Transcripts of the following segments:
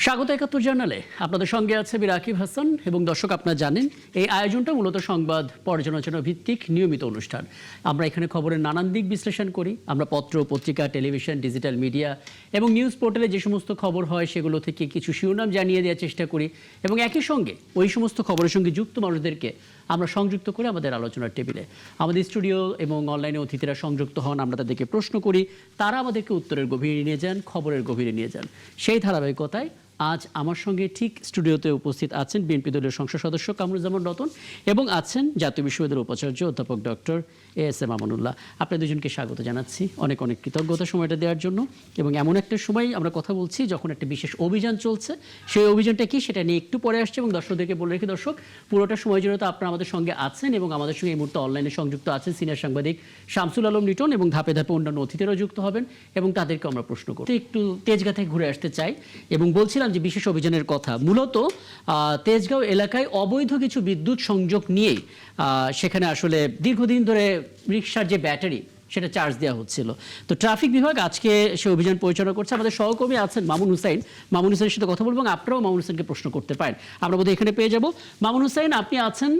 স্বাগত ৭১ জার্নালে আপনাদের সঙ্গে আছে আমি রাকিব হাসান এবং দর্শক আপনারা জানেন এই আয়োজনটা মূলত সংবাদ পর্যালোচনা ভিত্তিক নিয়মিত অনুষ্ঠান। আমরা এখানে খবরের নানান দিক বিশ্লেষণ করি। আমরা পত্র, পত্রিকা, টেলিভিশন, ডিজিটাল মিডিয়া এবং নিউজ পোর্টালে যে সমস্ত খবর হয় সেগুলো থেকে কিছু শিরোনাম জানিয়ে দেওয়ার চেষ্টা করি এবং একই সঙ্গে ওই সমস্ত খবরের সঙ্গে যুক্ত মানুষদেরকে আমরা সংযুক্ত করে আমাদের আলোচনার টেবিলে আমাদের স্টুডিও এবং অনলাইনে অতিথিরা সংযুক্ত হন। আমরা তাদেরকে প্রশ্ন করি, তারা আমাদেরকে উত্তরের গভীরে নিয়ে যান, খবরের গভীরে নিয়ে যান। সেই ধারাবাহিকতায় আজ আমার সঙ্গে ঠিক স্টুডিওতে উপস্থিত আছেন বিএনপি দলের সংসদ সদস্য কামরুজ্জামান রতন এবং আছেন জাতীয় বিশ্ববিদ্যালয়ের উপাচার্য অধ্যাপক ডক্টর এএসএম আমানুল্লাহ। আপনাদের দুজনকে স্বাগত জানাচ্ছি, অনেক অনেক কৃতজ্ঞতা সময়টা দেওয়ার জন্য। এবং এমন একটা সময় আমরা কথা বলছি যখন একটা বিশেষ অভিযান চলছে, সেই অভিযানটা কি সেটা নিয়ে একটু পরে আসছে এবং দর্শকদেরকে বলে রেখে দর্শক পুরোটা সময় জন্য তো আপনারা আমাদের সঙ্গে আছেন এবং আমাদের সঙ্গে এই মুহূর্তে অনলাইনে সংযুক্ত আছেন সিনিয়র সাংবাদিক শামসুল আলম লিটন এবং ধাপে ধাপে অন্যান্য অতিথিরাও যুক্ত হবেন এবং তাদেরকে আমরা প্রশ্ন করব। একটু তেজগাঁ থেকে ঘুরে আসতে চাই এবং বলছিলাম যে বিশেষ অভিযানের কথা মূলত তেজগাঁও এলাকায় অবৈধ কিছু বিদ্যুৎ সংযোগ নিয়েই সেখানে আসলে দীর্ঘদিন ধরে রিকশার যে ব্যাটারি সেটা চার্জ দেওয়া হচ্ছিল। তো ট্রাফিক বিভাগ আজকে সে অভিযান পরিচালনা করছে। আমাদের সহকর্মী আছেন মামুন হুসাইন, মামুন হুসাইনের সাথে কথা বলবো এবং আপনারাও মামুন হুসাইনকে প্রশ্ন করতে পারেন, আমরা বোধহয় এখানে পেয়ে যাব। মামুন হুসাইন, আপনি আছেন,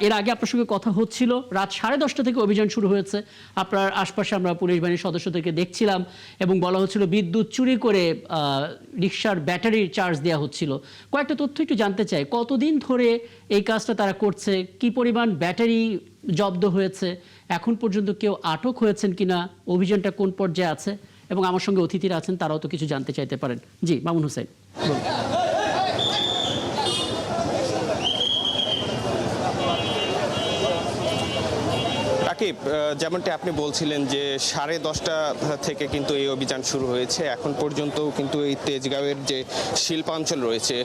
এর আগে আপনার সঙ্গে কথা হচ্ছিল, রাত 10:30 থেকে অভিযান শুরু হয়েছে। আপনার আশপাশে আমরা পুলিশ বাহিনীর সদস্যদেরকে দেখছিলাম এবং বলা হচ্ছিল বিদ্যুৎ চুরি করে রিকশার ব্যাটারির চার্জ দেওয়া হচ্ছিল। কয়েকটা তথ্য একটু জানতে চাই, কতদিন ধরে এই কাজটা তারা করছে, কি পরিমাণ ব্যাটারি জব্দ হয়েছে, এখন পর্যন্ত কেউ আটক হয়েছেন কিনা, অভিযানটা কোন পর্যায়ে আছে এবং আমার সঙ্গে অতিথিরা আছেন তারাও তো কিছু জানতে চাইতে পারেন। জি মামুন হুসাইন। রাকিব, যেমনটি আপনি বলছিলেন যে 10:30 থেকে কিন্তু এই অভিযান শুরু হয়েছে। এখন পর্যন্ত কিন্তু এই তেজগাঁওয়ের যে শিল্পাঞ্চল রয়েছে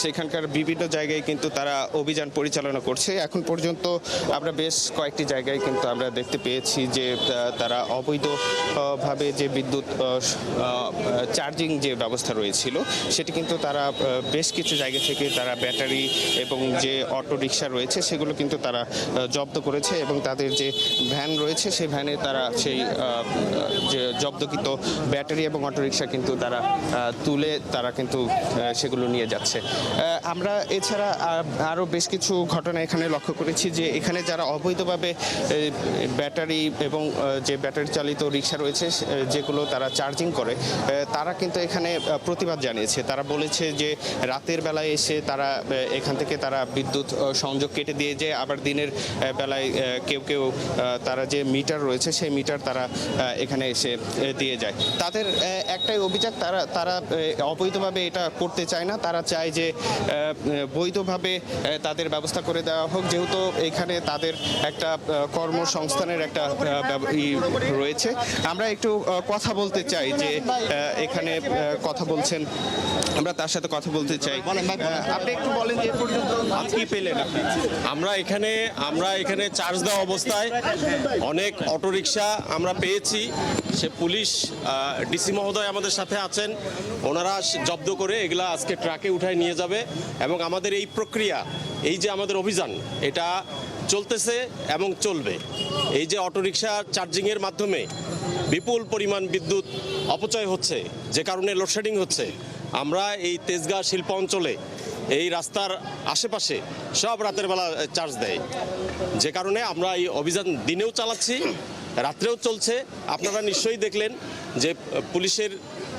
সেখানকার বিভিন্ন জায়গায় কিন্তু তারা অভিযান পরিচালনা করছে। এখন পর্যন্ত আমরা বেশ কয়েকটি জায়গায় কিন্তু আমরা দেখতে পেয়েছি যে তারা অবৈধভাবে যে বিদ্যুৎ চার্জিং যে ব্যবস্থা রয়েছিল সেটি কিন্তু তারা বেশ কিছু জায়গা থেকে তারা ব্যাটারি এবং যে অটো রিকশা রয়েছে সেগুলো কিন্তু তারা জব্দ করেছে এবং তাদের যে ভ্যান রয়েছে সেই ভ্যানে তারা সেই যে জব্দকৃত ব্যাটারি এবং অটোরিকশা কিন্তু তারা তুলে তারা কিন্তু সেগুলো নিয়ে যাচ্ছে। আমরা এছাড়া আরও বেশ কিছু ঘটনা এখানে লক্ষ্য করেছি যে এখানে যারা অবৈধভাবে ব্যাটারি এবং যে ব্যাটারি চালিত রিকশা রয়েছে যেগুলো তারা চার্জিং করে তারা কিন্তু এখানে প্রতিবাদ জানিয়েছে। তারা বলেছে যে রাতের বেলায় এসে তারা এখান থেকে তারা বিদ্যুৎ সংযোগ কেটে দিয়ে যায়, আবার দিনের বেলায় কেউ কেউ তারা যে মিটার রয়েছে সেই মিটার তারা এখানে এসে দিয়ে যায়। তাদের একটাই অভিযোগ, তারা অবৈধভাবে এটা করতে চায় না, তারা চায় যে বৈধভাবে তাদের ব্যবস্থা করে দেওয়া হোক, যেহেতু এখানে তাদের একটা কর্মসংস্থানের একটা রয়েছে। আমরা একটু কথা বলতে চাই যে এখানে কথা বলছেন, আমরা তার সাথে কথা বলতে চাই। আপনি একটু বলেন যে পর্যন্ত কি পেলেন আপনি? আমরা এখানে চার্জ দেওয়া অবস্থায় অনেক অটোরিকশা আমরা পেয়েছি। সে পুলিশ ডিসি মহোদয় আমাদের সাথে আছেন, ওনারা জব্দ করে এগুলা আজকে ট্রাকে উঠায় নিয়ে যাবে এবং আমাদের এই প্রক্রিয়া, এই যে আমাদের অভিযান এটা চলতেছে এবং চলবে। এই যে অটোরিকশা চার্জিংয়ের মাধ্যমে বিপুল পরিমাণ বিদ্যুৎ অপচয় হচ্ছে, যে কারণে লোডশেডিং হচ্ছে, আমরা এই তেজগাঁ শিল্প অঞ্চলে এই রাস্তার আশেপাশে সব রাতের বেলা চার্জ দেয়, যে কারণে আমরা এই অভিযান দিনেও চালাচ্ছি, রাত্রেও চলছে। আপনারা নিশ্চয়ই দেখলেন যে পুলিশের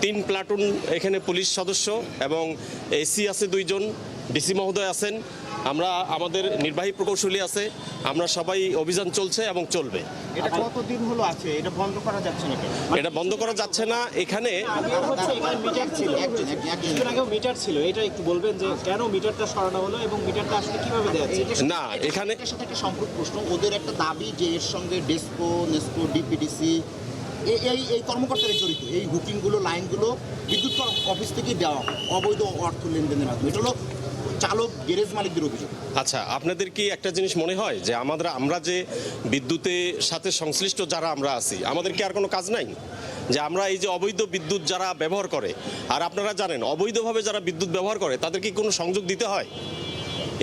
3 প্লাটুন এখানে পুলিশ সদস্য এবং এসি আছে 2 জন, ডিসি মহোদয় আছেন, আমরা আমাদের নির্বাহী প্রকৌশলী আছে, আমরা সবাই অভিযান চলছে এবং চলবে। এটা কতদিন হলো আছে? এটা বন্ধ করা যাচ্ছে না? এটা বন্ধ করা যাচ্ছে না। এখানে মিটার ছিল, একজন আগেও মিটার ছিল, এটা একটু বলবেন যে কেন মিটারটা সরানো হলো এবং মিটারটা আসলে কিভাবে দেওয়া যাচ্ছে? না, এখানে এটার সাথে একটা সম্পর্ক প্রশ্ন, ওদের একটা দাবি যে এর সঙ্গে ডেসকো, নেসকো, ডিপিডিসি এই কর্মকর্তারা জড়িত, এই হুকিংগুলো, লাইনগুলো বিদ্যুৎ অফিস থেকে দেওয়া অবৈধ অর্থ লেনদেনের মাধ্যমে। এটা হলো চালক গ্যারেজ মালিকদের অভিযোগ। আচ্ছা, আপনাদের কি একটা জিনিস মনে হয় যে আমরা যে বিদ্যুতের সাথে সংশ্লিষ্ট যারা আমরা আছি, আমাদের কি আর কোনো কাজ নাই? যে আমরা এই যে অবৈধ বিদ্যুৎ যারা ব্যবহার করে, আর আপনারা জানেন অবৈধভাবে যারা বিদ্যুৎ ব্যবহার করে তাদের কি কোনো সংযোগ দিতে হয়?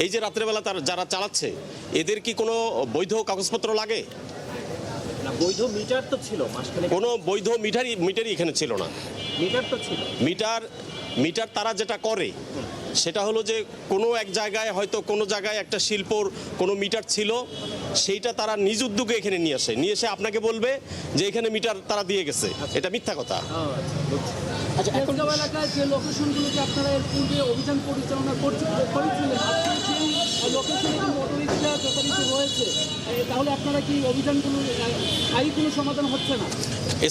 এই যে রাত্রেবেলা যারা চালাচ্ছে এদের কি কোনো বৈধ কাগজপত্র লাগে? বৈধ মিটার তো ছিল, কোনো বৈধ মিটারই এখানে ছিল না। মিটার তো ছিল, মিটার মিটার তারা যেটা করে সেটা হলো যে কোনো এক জায়গায় হয়তো কোনো জায়গায় একটা শিল্পর কোনো মিটার ছিল, সেইটা তারা নিজ উদ্যোগে এখানে নিয়ে এসে আপনাকে বলবে যে এখানে মিটার তারা দিয়ে গেছে। এটা মিথ্যা কথা। আচ্ছা, এখন তেজগাঁও এলাকায় যে লোকেশনগুলোতে আপনারা এর পূর্বে অভিযান পরিচালনা করেছিলেন, আজকে সেই লোকেশনে কিন্তু অটোরিকশা যথারীতি রয়েছে, তাহলে আপনারা কি অভিযানগুলো স্থায়ী কোনো সমাধান হচ্ছে না?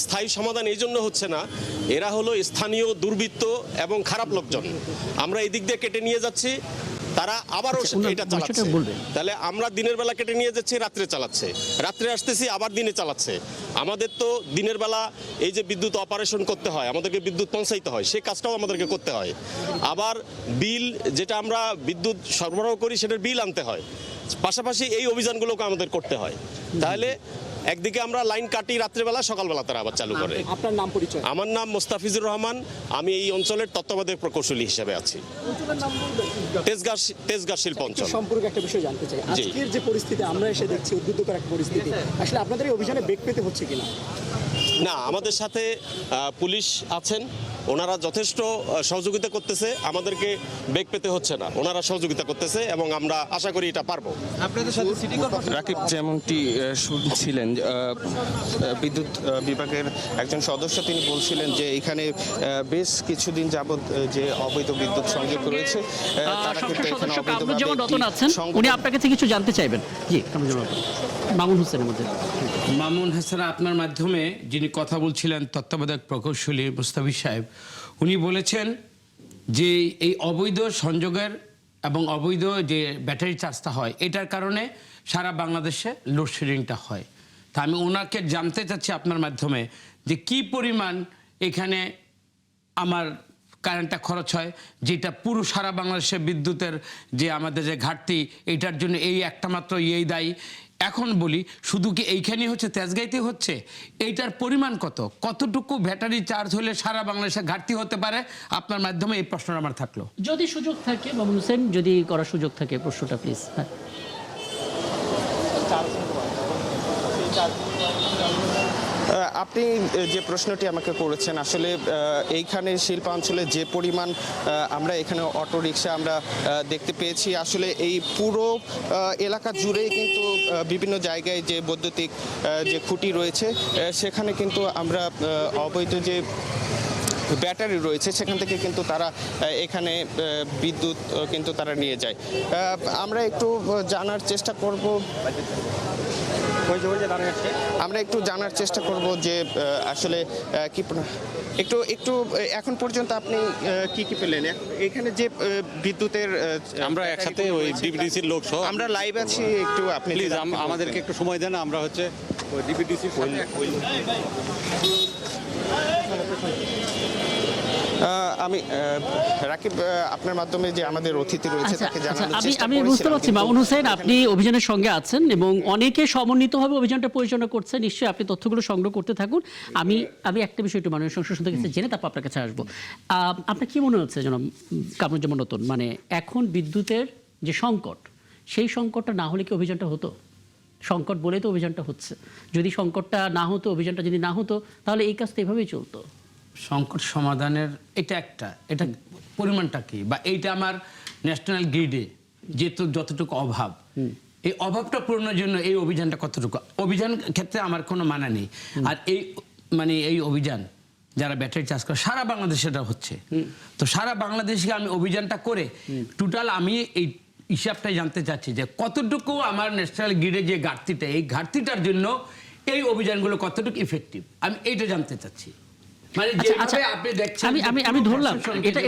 স্থায়ী সমাধান এই জন্য হচ্ছে না, এরা হলো স্থানীয় দুর্বৃত্ত এবং খারাপ লোকজন। আমরা এই দিক দিয়ে কেটে নিয়ে যাচ্ছি, তারা আবারও এটা চালাচ্ছে। তাহলে আমরা দিনের বেলা কেটে নিয়ে যাচ্ছি, রাত্রে চালাচ্ছে, রাত্রে আসতেছি আবার দিনে চালাচ্ছে। আমাদের তো দিনের বেলা এই যে বিদ্যুৎ অপারেশন করতে হয়, আমাদেরকে বিদ্যুৎ পৌঁছাইতে হয়, সেই কাজটাও আমাদেরকে করতে হয়। আবার বিল যেটা আমরা বিদ্যুৎ সরবরাহ করি সেটার বিল আনতে হয়, পাশাপাশি এই অভিযানগুলোকে আমাদের করতে হয়। তাহলে একদিকে আমরা লাইন কাটি রাত্রেবেলা, সকালবেলা তারা আবার চালু করে। আপনার নাম পরিচয়? আমার নাম মোস্তাফিজুর রহমান, আমি এই অঞ্চলের তত্ত্বাবধায়ক প্রকৌশলী হিসেবে আছি। অঞ্চলের নাম বলবেন? তেজগাঁ শিল্প অঞ্চল। সম্পর্কে একটা বিষয় জানতে চাই, আজকের যে পরিস্থিতি আমরা এসে দেখছি, উদ্বুদ্ধকর একটা পরিস্থিতি, আসলে আপনাদের এই অভিযানে বেগ পেতে হচ্ছে কিনা? না, আমাদের সাথে পুলিশ আছেন, ওনারা যথেষ্ট সহযোগিতা করতেছে, আমাদেরকে বেগ পেতে হচ্ছে না, ওনারা সহযোগিতা করতেছে এবং আমরা আশা করি এটা পারবো। আপনাদের সাথে সিটি কর্পোরেশন রাকিব যেমনটি শুনছিলেন, বিদ্যুৎ বিভাগের একজন সদস্য, তিনি বলছিলেন যে এখানে বেশ কিছুদিন যাবৎ যে অবৈধ বিদ্যুৎ সংযোগ রয়েছে, তারা কিন্তু এখানে কামরুজ্জামান রতন আছেন, উনি আপনার কাছে কিছু জানতে চাইবেন। জি, কামরুজ্জামান রতন, মামুন হোসেনের মধ্যে। মামুন হাসান, আপনার মাধ্যমে যিনি কথা বলছিলেন তত্ত্বাবধায়ক প্রকৌশলী মুস্তাফিজ সাহেব, উনি বলেছেন যে এই অবৈধ সংযোগের এবং অবৈধ যে ব্যাটারি চার্জটা হয়, এটার কারণে সারা বাংলাদেশে লোডশেডিংটা হয়। তা আমি ওনাকে জানতে চাচ্ছি আপনার মাধ্যমে যে কি পরিমাণ এখানে আমার কারেন্টটা খরচ হয়, যেটা পুরো সারা বাংলাদেশে বিদ্যুতের যে আমাদের যে ঘাটতি, এটার জন্য এই একটা মাত্র এই দায়ী। এখন বলি, শুধু কি এইখানেই হচ্ছে, তেজগাঁইতে হচ্ছে? এইটার পরিমাণ কতটুকু ব্যাটারি চার্জ হলে সারা বাংলাদেশে ঘাটতি হতে পারে? আপনার মাধ্যমে এই প্রশ্নটা আমার থাকলো। যদি সুযোগ থাকে, মামুন হোসেন, যদি করার সুযোগ থাকে প্রশ্নটা প্লিজ। হ্যাঁ, আপনি যে প্রশ্নটি আমাকে করেছেন, আসলে এইখানে শিল্পাঞ্চলে যে পরিমাণ আমরা এখানে অটোরিকশা আমরা দেখতে পেয়েছি, আসলে এই পুরো এলাকা জুড়েই কিন্তু বিভিন্ন জায়গায় যে বৈদ্যুতিক যে খুঁটি রয়েছে, সেখানে কিন্তু আমরা অবৈধ যে ব্যাটারি রয়েছে সেখান থেকে কিন্তু তারা এখানে বিদ্যুৎ কিন্তু তারা নিয়ে যায়। আমরা একটু জানার চেষ্টা করব যে আসলে কি একটু এখন পর্যন্ত আপনি কি পেলেন এখানে যে বিদ্যুতের? আমরা একসাথে ওই ডিবিডিসির লোক সহ আমরা লাইভ আছি, একটু আপনি প্লিজ আমাদেরকে একটু সময় দেন, আমরা হচ্ছে ওই ডিবিডিসির আমি রাকিব, আপনার মাধ্যমে যে আমাদের অতিথি রয়েছে তাকে জানানোর চেষ্টা আমি বুঝতে পারছি মামুন হোসেন, আপনি অভিযানের সঙ্গে আছেন এবং অনেকে সমন্বিতভাবে অভিযানটা পরিচালনা করছে। নিশ্চয়ই আপনি তথ্যগুলো সংগ্রহ করতে থাকুন। আমি একটা বিষয় একটু মাননীয় সংসদ সদস্যের কাছে জেনে তারপর আপনার কাছে আসবো। আপনার কি মনে হচ্ছে জনাব কামরুজ্জামান রতন, মানে এখন বিদ্যুতের যে সংকট, সেই সংকটটা না হলে কি অভিযানটা হতো? সংকট বলেই তো অভিযানটা হচ্ছে। যদি সংকটটা না হতো, অভিযানটা যদি না হতো, তাহলে এই কাজটা এভাবেই চলতো। সংকট সমাধানের এটা পরিমাণটা কি, বা এইটা আমার ন্যাশনাল গ্রিডে যতটুকু অভাব, এই অভাবটা পূরণের জন্য এই অভিযানটা কতটুকু? অভিযান ক্ষেত্রে আমার কোনো মানা নেই। আর এই অভিযান যারা ব্যাটারি চার্জ করে সারা বাংলাদেশে এটা হচ্ছে, তো সারা বাংলাদেশে আমি অভিযানটা করে টোটাল আমি এই হিসাবটাই জানতে চাচ্ছি যে কতটুকু আমার ন্যাশনাল গ্রিডে যে ঘাটতিটা, এই ঘাটতিটার জন্য এই অভিযানগুলো কতটুকু ইফেক্টিভ, আমি এইটা জানতে চাচ্ছি। মানে আপনি দেখছেন, আমি ধরলাম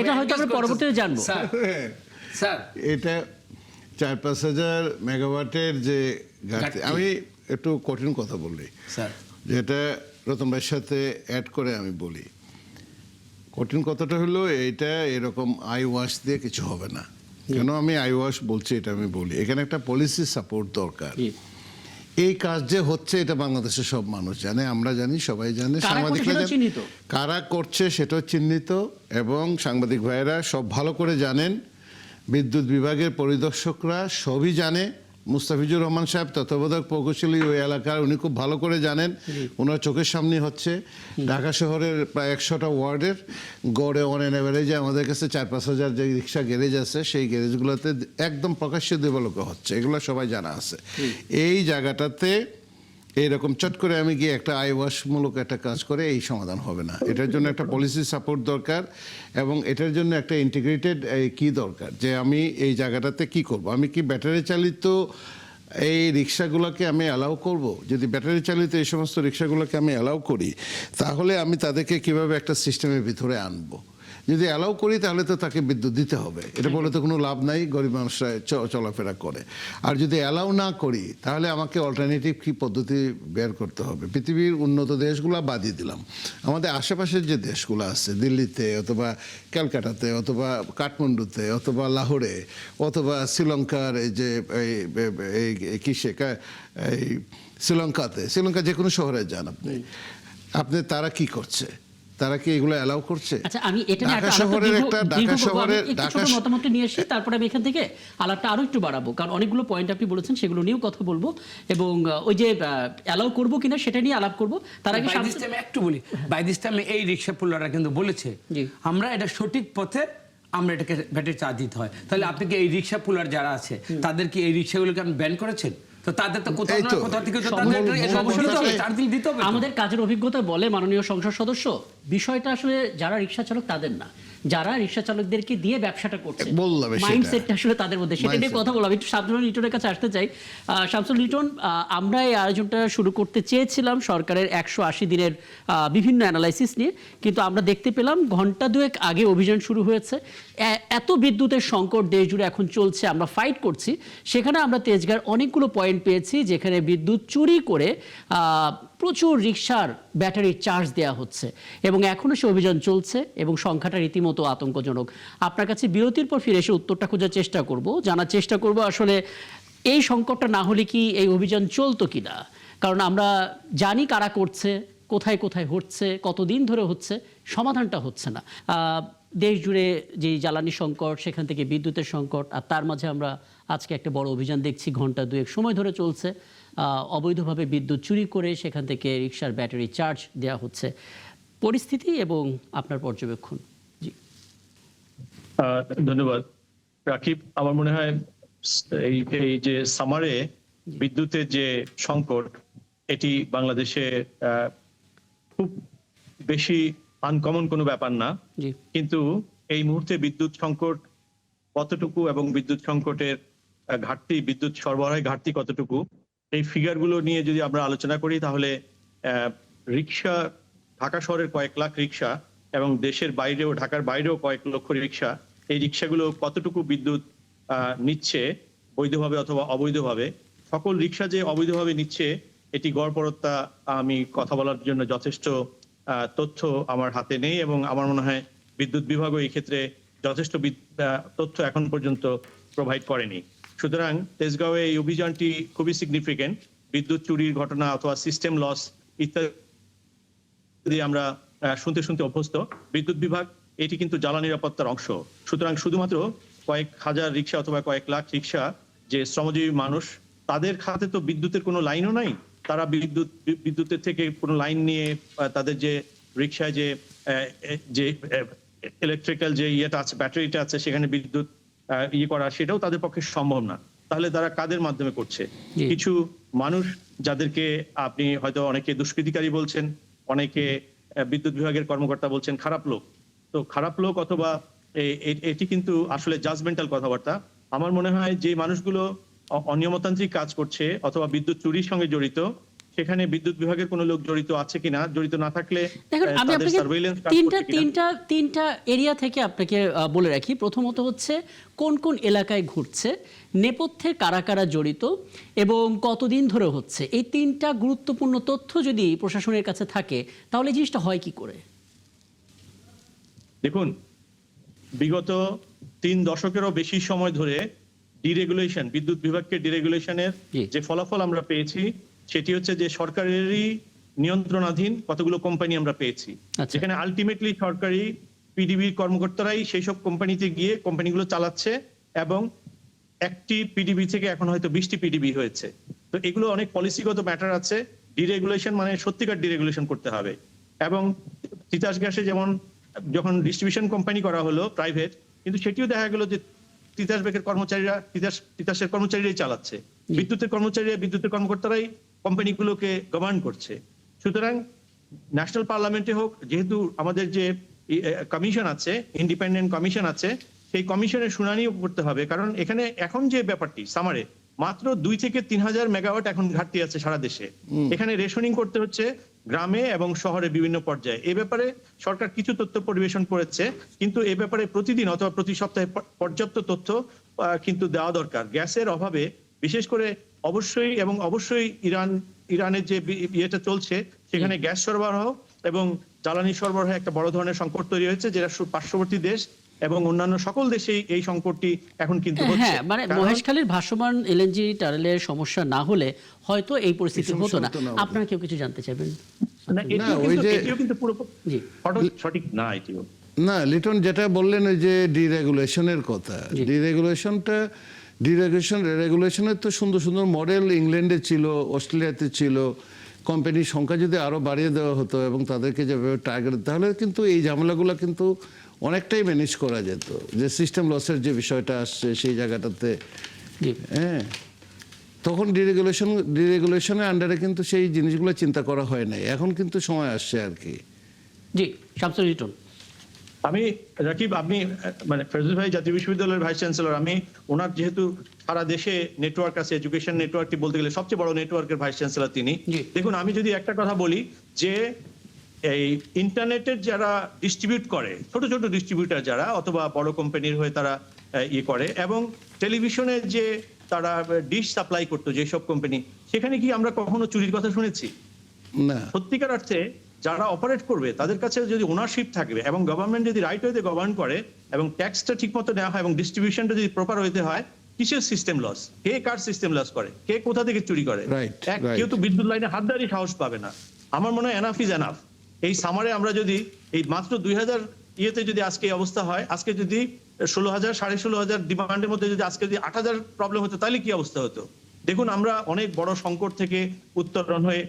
এটা হয়তো আমরা পরবর্তীতে জানবো। স্যার, এটা 4-5 হাজার মেগাওয়াটের যে ঘাটতি, আমি একটু কঠিন কথা বলি স্যার, যেটা রতন ভাইয়ের সাথে অ্যাড করে আমি বলি। কঠিন কথাটা হলো এইটা এরকম আই ওয়াশ দিয়ে কিছু হবে না। কেন আমি আই ওয়াশ বলছি এটা আমি বলি, এখানে একটা পলিসি সাপোর্ট দরকার। এই কাজ যে হচ্ছে এটা বাংলাদেশের সব মানুষ জানে, আমরা জানি, সবাই জানে, সাংবাদিকরা জানে, কারা করছে সেটাও চিহ্নিত, এবং সাংবাদিক ভাইয়েরা সব ভালো করে জানেন, বিদ্যুৎ বিভাগের পরিদর্শকরা সবই জানে, মুস্তাফিজুর রহমান সাহেব তত্ত্বাবধায়ক প্রকৌশলী ওই এলাকার, উনি খুব ভালো করে জানেন, ওনার চোখের সামনে হচ্ছে। ঢাকা শহরের প্রায় 100টা ওয়ার্ডের গড়ে অন অ্যান অ্যাভারেজে আমাদের কাছে 4-5 হাজার যে রিক্সা গ্যারেজ আছে, সেই গ্যারেজগুলোতে একদম প্রকাশ্যে দেবালোকে হচ্ছে, এগুলো সবাই জানা আছে। এই জায়গাটাতে এইরকম চট করে আমি গিয়ে একটা আইওয়াশমূলক একটা কাজ করে এই সমাধান হবে না। এটার জন্য একটা পলিসি সাপোর্ট দরকার এবং এটার জন্য একটা ইন্টিগ্রেটেড কি দরকার, যে আমি এই জায়গাটাতে কি করব। আমি কি ব্যাটারি চালিত এই রিক্সাগুলোকে আমি অ্যালাউ করব? যদি ব্যাটারি চালিত এই সমস্ত রিক্সাগুলোকে আমি অ্যালাউ করি, তাহলে আমি তাদেরকে কিভাবে একটা সিস্টেমের ভিতরে আনবো? যদি অ্যালাউ করি তাহলে তো তাকে বিদ্যুৎ দিতে হবে, এটা বলে তো কোনো লাভ নাই, গরিব মানুষরা চলাফেরা করে। আর যদি অ্যালাউ না করি তাহলে আমাকে অল্টারনেটিভ কি পদ্ধতি বের করতে হবে। পৃথিবীর উন্নত দেশগুলো বাদই দিলাম, আমাদের আশেপাশের যে দেশগুলো আছে, দিল্লিতে অথবা ক্যালকাটাতে অথবা কাঠমান্ডুতে অথবা লাহোরে অথবা শ্রীলঙ্কার এই যে এই কিসে এই শ্রীলঙ্কা যে কোনো শহরে যান আপনি তারা কি করছে? তারা কি এগুলো অ্যালাউ করছে? আচ্ছা, আমি এটা নিয়ে ঢাকা শহরের একটা ঢাকা শহরের ছোট মতামত নিয়ে এসে তারপরে আমি এখান থেকে আলাপটা আরো একটু বাড়াবো, কারণ অনেকগুলো পয়েন্ট আপনি বলেছেন, সেগুলো নিয়েও কথা বলবো এবং ওই যে অ্যালাউ করবো কিনা সেটা নিয়ে আলাপ করবো। তার আগে একটু বলি, বাই দিস টাইমে এই রিক্সা পুলাররা কিন্তু বলেছে আমরা এটা সঠিক পথে, আমরা এটাকে ব্যাটারি চার্জ দিতে হয়। তাহলে আপনি কি এই রিক্সা পুলার যারা আছে তাদের কি এই রিক্সাগুলোকে আপনি ব্যান করেছেন? তো তাদের তো কোথাও না কোথাও থেকে তো চার্জিং দিতে হবে। আমাদের কাজের অভিজ্ঞতা বলে মাননীয় সংসদ সদস্য, বিষয়টা আসলে যারা রিক্সা চালক তাদের না, যারা রিক্সা চালকদেরকে দিয়ে ব্যবসাটা করছে, মাইন্ডসেটটা আসলে তাদের মধ্যে, সেটা নিয়ে কথা বললাম। একটু শামসুল লিটনের কাছে আসতে চাই। শামসুল লিটন, আমরা এই আয়োজনটা শুরু করতে চেয়েছিলাম সরকারের 180 দিনের বিভিন্ন অ্যানালাইসিস নিয়ে, কিন্তু আমরা দেখতে পেলাম ঘন্টা দুয়েক আগে অভিযান শুরু হয়েছে। এত বিদ্যুতের সংকট দেশ জুড়ে এখন চলছে, আমরা ফাইট করছি, সেখানে আমরা তেজগাঁর অনেকগুলো পয়েন্ট পেয়েছি যেখানে বিদ্যুৎ চুরি করে প্রচুর রিকশার ব্যাটারি চার্জ দেওয়া হচ্ছে এবং এখনও সে অভিযান চলছে এবং সংখ্যাটা রীতিমতো আতঙ্কজনক। আপনার কাছে বিরতির পর ফিরে এসে উত্তরটা খোঁজার চেষ্টা করব, জানার চেষ্টা করব আসলে এই সংকটটা না হলে কি এই অভিযান চলতো কিনা, কারণ আমরা জানি কারা করছে, কোথায় কোথায় হচ্ছে, কতদিন ধরে হচ্ছে, সমাধানটা হচ্ছে না। দেশ জুড়ে যে জ্বালানি সংকট, সেখান থেকে বিদ্যুতের সংকট, আর তার মাঝে আমরা আজকে একটা বড় অভিযান দেখছি, ঘন্টা দুয়েক সময় ধরে চলছে, অবৈধভাবে বিদ্যুৎ চুরি করে সেখান থেকে রিকশার ব্যাটারি চার্জ দেওয়া হচ্ছে। পরিস্থিতি এবং আপনার পর্যবেক্ষণ। জি ধন্যবাদ রাকিব। আমার মনে হয় এই যে সামারে বিদ্যুতের যে সংকট, এটি বাংলাদেশে খুব বেশি আনকমন কোনো ব্যাপার না, কিন্তু এই মুহূর্তে বিদ্যুৎ সংকট কতটুকু এবং বিদ্যুৎ সংকটের ঘাটতি, বিদ্যুৎ সরবরাহের ঘাটতি কতটুকু, এই ফিগারগুলো নিয়ে যদি আমরা আলোচনা করি তাহলে রিক্সা, ঢাকা শহরের কয়েক লাখ রিক্সা এবং দেশের বাইরেও, ঢাকার বাইরেও কয়েক লক্ষ রিক্সা, এই রিক্সাগুলো কতটুকু বিদ্যুৎ নিচ্ছে বৈধভাবে অথবা অবৈধভাবে। সকল রিক্সা যে অবৈধভাবে নিচ্ছে এটি গড়পড়তা আমি কথা বলার জন্য যথেষ্ট তথ্য আমার হাতে নেই এবং আমার মনে হয় বিদ্যুৎ বিভাগও এই ক্ষেত্রে যথেষ্ট তথ্য এখন পর্যন্ত প্রোভাইড করেনি। সুতরাং তেজগাঁওয়ে এই অভিযানটি খুবই সিগনিফিকেন্ট। বিদ্যুৎ চুরির ঘটনা অথবা সিস্টেম লস ইত্যাদি আমরা শুনতে শুনতে অভ্যস্ত। বিদ্যুৎ বিভাগ এটি কিন্তু জ্বালানি নিরাপত্তার অংশ। সুতরাং শুধুমাত্র কয়েক হাজার রিক্সা অথবা কয়েক লাখ রিক্সা যে শ্রমজীবী মানুষ, তাদের খাতে তো বিদ্যুতের কোনো লাইনও নাই। তারা বিদ্যুতের থেকে কোনো লাইন নিয়ে তাদের যে রিক্সায় যে ইলেকট্রিক্যাল যে ইয়েটা আছে, ব্যাটারিটা আছে, সেখানে বিদ্যুৎ করা, সেটাও তাদের পক্ষে সম্ভব না। তাহলে তারা কাদের মাধ্যমে করছে? কিছু মানুষ যাদেরকে আপনি হয়তো অনেকে দুষ্কৃতিকারী বলছেন, অনেকে বিদ্যুৎ বিভাগের কর্মকর্তা বলছেন খারাপ লোক। তো খারাপ লোক অথবা এটি কিন্তু আসলে জাজমেন্টাল কথাবার্তা। আমার মনে হয় যে মানুষগুলো অনিয়মতান্ত্রিক কাজ করছে অথবা বিদ্যুৎ চুরির সঙ্গে জড়িত, সেখানে বিদ্যুৎ বিভাগের কোনো লোক জড়িত আছে কিনা, জড়িত না থাকলে তিনটা এরিয়া থেকে আপনাকে বলে রাখি। প্রথমত হচ্ছে কোন কোন এলাকায় ঘুরছে, নেপথ্যে কারা কারা জড়িত এবং কতদিন ধরে হচ্ছে। এই তিনটা গুরুত্বপূর্ণ তথ্য যদি প্রশাসনের কাছে থাকে তাহলে জিনিসটা হয় কি করে? দেখুন, বিগত 3 দশকেরও বেশি সময় ধরে ডিরেগুলেশন, বিদ্যুৎ বিভাগকে ডিরেগুলেশনের যে ফলাফল আমরা পেয়েছি সেটি হচ্ছে যে সরকারেরই নিয়ন্ত্রণাধীন কতগুলো কোম্পানি আমরা পেয়েছি, যেখানে আলটিমেটলি সরকারি পিডিবির কর্মকর্তারাই সেই সব কোম্পানিতে গিয়ে কোম্পানিগুলো চালাচ্ছে এবং একটি পিডিবি থেকে এখন হয়তো 20টি পিডিবি হয়েছে। তো এগুলো অনেক পলিসিগত ম্যাটার আছে। ডিরেগুলেশন মানে সত্যিকার ডিরেগুলেশন করতে হবে। এবং তিতাস গ্যাসে যেমন যখন ডিস্ট্রিবিউশন কোম্পানি করা হলো প্রাইভেট, কিন্তু সেটিও দেখা গেল যে তিতাস ব্যাংকের কর্মচারীরা তিতাসের কর্মচারীরাই চালাচ্ছে, বিদ্যুতের কর্মকর্তারাই কোম্পানিগুলোকে গভর্ন করছে। সুতরাং ন্যাশনাল পার্লামেন্টে হোক, যেহেতু আমাদের যে কমিশন আছে, ইন্ডিপেন্ডেন্ট কমিশন আছে, সেই কমিশনের শুনানিও করতে হবে। কারণ এখানে এখন যে ব্যাপারটি সামারে মাত্র 2 থেকে 3,000 মেগাওয়াট এখন ঘাটতি আছে সারা দেশে। এখানে রেশনিং করতে হচ্ছে গ্রামে এবং শহরে বিভিন্ন পর্যায়ে। এই ব্যাপারে সরকার কিছু তথ্য পরিবেশন করেছে, কিন্তু এই ব্যাপারে প্রতিদিন অথবা প্রতি সপ্তাহে পর্যাপ্ত তথ্য কিন্তু দেওয়া দরকার। গ্যাসের অভাবে বিশেষ করে অবশ্যই ইরানের যে ইয়েটা চলছে, সেখানে গ্যাস সরবরাহ এবং জ্বালানি সরবরাহে একটা বড় ধরনের সংকট তৈরি হয়েছে, যেটা পার্শ্ববর্তী দেশ এবং অন্যান্য সকল দেশেই এই সংকটটি এখন কিন্তু হচ্ছে। হ্যাঁ, মানে মহেশখালীর ভাসমান এলএনজি টানেলের সমস্যা না হলে হয়তো এই পরিস্থিতি হতো না। আপনারা কেউ কিছু জানতে চাইবেন? এটিও কিন্তু পুরোপুরি সঠিক না। এটিও না, লিটন যেটা বললেন ওই যে ডিরেগুলেশনের কথা, রেগুলেশনের তো সুন্দর সুন্দর মডেল ইংল্যান্ডে ছিল, অস্ট্রেলিয়াতে ছিল। কোম্পানির সংখ্যা যদি আরো বাড়িয়ে দেওয়া হতো এবং তাদেরকে যেভাবে টার্গেট, তাহলে কিন্তু এই ঝামেলাগুলো কিন্তু অনেকটাই ম্যানেজ করা যেত। যে সিস্টেম লসের যে বিষয়টা আসছে সেই জায়গাটাতে, হ্যাঁ, তখন ডিরেগুলেশনের আন্ডারে কিন্তু সেই জিনিসগুলো চিন্তা করা হয় নাই। এখন কিন্তু সময় আসছে আর কি। জি, শামসুল লিটন। আমি রাকিব, আপনি মানে ফেরদৌস ভাই জাতীয় বিশ্ববিদ্যালয়ের ভাইস চ্যান্সেলর, আমি ওনার যেহেতু সারা দেশে নেটওয়ার্ক আছে, এডুকেশন নেটওয়ার্কটি বলতে গেলে সবচেয়ে বড় নেটওয়ার্কের ভাইস চ্যান্সেলর তিনি। দেখুন, আমি যদি একটা কথা বলি যে এই ইন্টারনেটের যারা ডিস্ট্রিবিউট করে, ছোট ছোট ডিস্ট্রিবিউটার যারা অথবা বড় কোম্পানির হয়ে তারা করে, এবং টেলিভিশনে যে তারা ডিশ সাপ্লাই করতো যেসব কোম্পানি, সেখানে কি আমরা কখনো চুরির কথা শুনেছি? না। সত্যিকার অর্থে যারা অপারেট করবে তাদের কাছে যদি ওনারশিপ থাকবে এবং গভর্নমেন্ট যদি রাইট ওয়েতে গভর্ন করে এবং ট্যাক্সটা ঠিক মতো নেওয়া হয় এবং ডিস্ট্রিবিউশনটা যদি প্রপার হইতে হয়, কিসের সিস্টেম লস? কে কার সিস্টেম লস করে? কে কোথা থেকে চুরি করে? কেউ তো বিদ্যুৎ লাইনে হাত দেওয়ারই সাহস পাবে না। আমার মনে হয় এনাফ ইজ এনাফ। এই সামারে আমরা যদি এই মাত্র 2000 ইয়েতে যদি আজকে এই অবস্থা হয়, আজকে যদি 16,000 16,500 ডিমান্ডের মধ্যে যদি আজকে যদি 8,000 প্রবলেম হতো, তাহলে কি অবস্থা হতো? দেখুন, আমরা অনেক বড় সংকট থেকে উত্তরণ হয়ে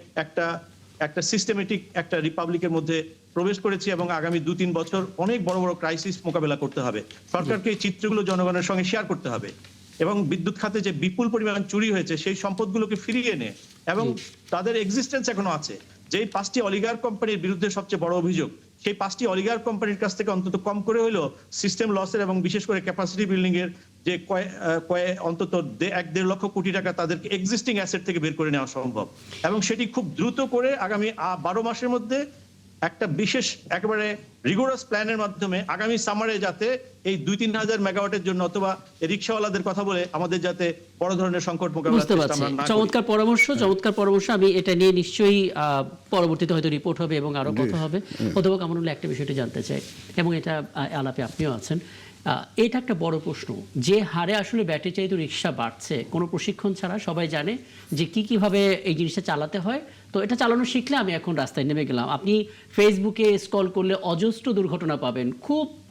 একটা সিস্টেমেটিক একটা রিপাবলিকের মধ্যে প্রবেশ করেছি এবং আগামী 2-3 বছর অনেক বড় বড় ক্রাইসিস মোকাবেলা করতে হবে। সরকারকে এই চিত্রগুলো জনগণের সঙ্গে শেয়ার করতে হবে এবং বিদ্যুৎ খাতে যে বিপুল পরিমাণ চুরি হয়েছে সেই সম্পদগুলোকে ফিরিয়ে এনে, এবং তাদের এক্সিস্টেন্স এখনো আছে। যেই 5টি অলিগার কোম্পানির বিরুদ্ধে সবচেয়ে বড় অভিযোগ, সেই 5টি অলিগার কোম্পানির কাছ থেকে অন্তত কম করে হলেও সিস্টেম লসের এবং বিশেষ করে ক্যাপাসিটি বিল্ডিং এর যে অন্তত 1.5 লক্ষ কোটি টাকা তাদেরকে এক্সিস্টিং অ্যাসেট থেকে বের করে নেওয়া সম্ভব, এবং সেটি খুব দ্রুত করে আগামী 12 মাসের মধ্যে একটা বিশেষ একেবারে রিগোরাস প্ল্যানের মাধ্যমে আগামী সামারে যাতে এই 2-3 হাজার মেগাওয়াটের জন্য অথবা রিকশাওয়ালাদের কথা বলে আমাদের যাতে বড় ধরনের সংকট মোকাবেলা করতে পারছি। চমৎকার পরামর্শ। আমি এটা নিয়ে নিশ্চয়ই পরবর্তীতে হয়তো রিপোর্ট হবে এবং আরো কথা হবে। অধ্যাপক আমানুল্লাহ, একটা বিষয়টি জানতে চাই, এবং এটা আলাপে আপনিও আছেন। এটা একটা বড় প্রশ্ন, যে হারে আসলে ব্যাটারি চালিত রিক্সা বাড়ছে, কোনো প্রশিক্ষণ ছাড়া সবাই জানে যে কিভাবে এই জিনিসটা চালাতে হয়। তো এটা চালানো শিখলে আমি এখন রাস্তায় নেমে গেলাম, আপনি ফেসবুকে স্ক্রল করলে অজস্র দুর্ঘটনা পাবেন।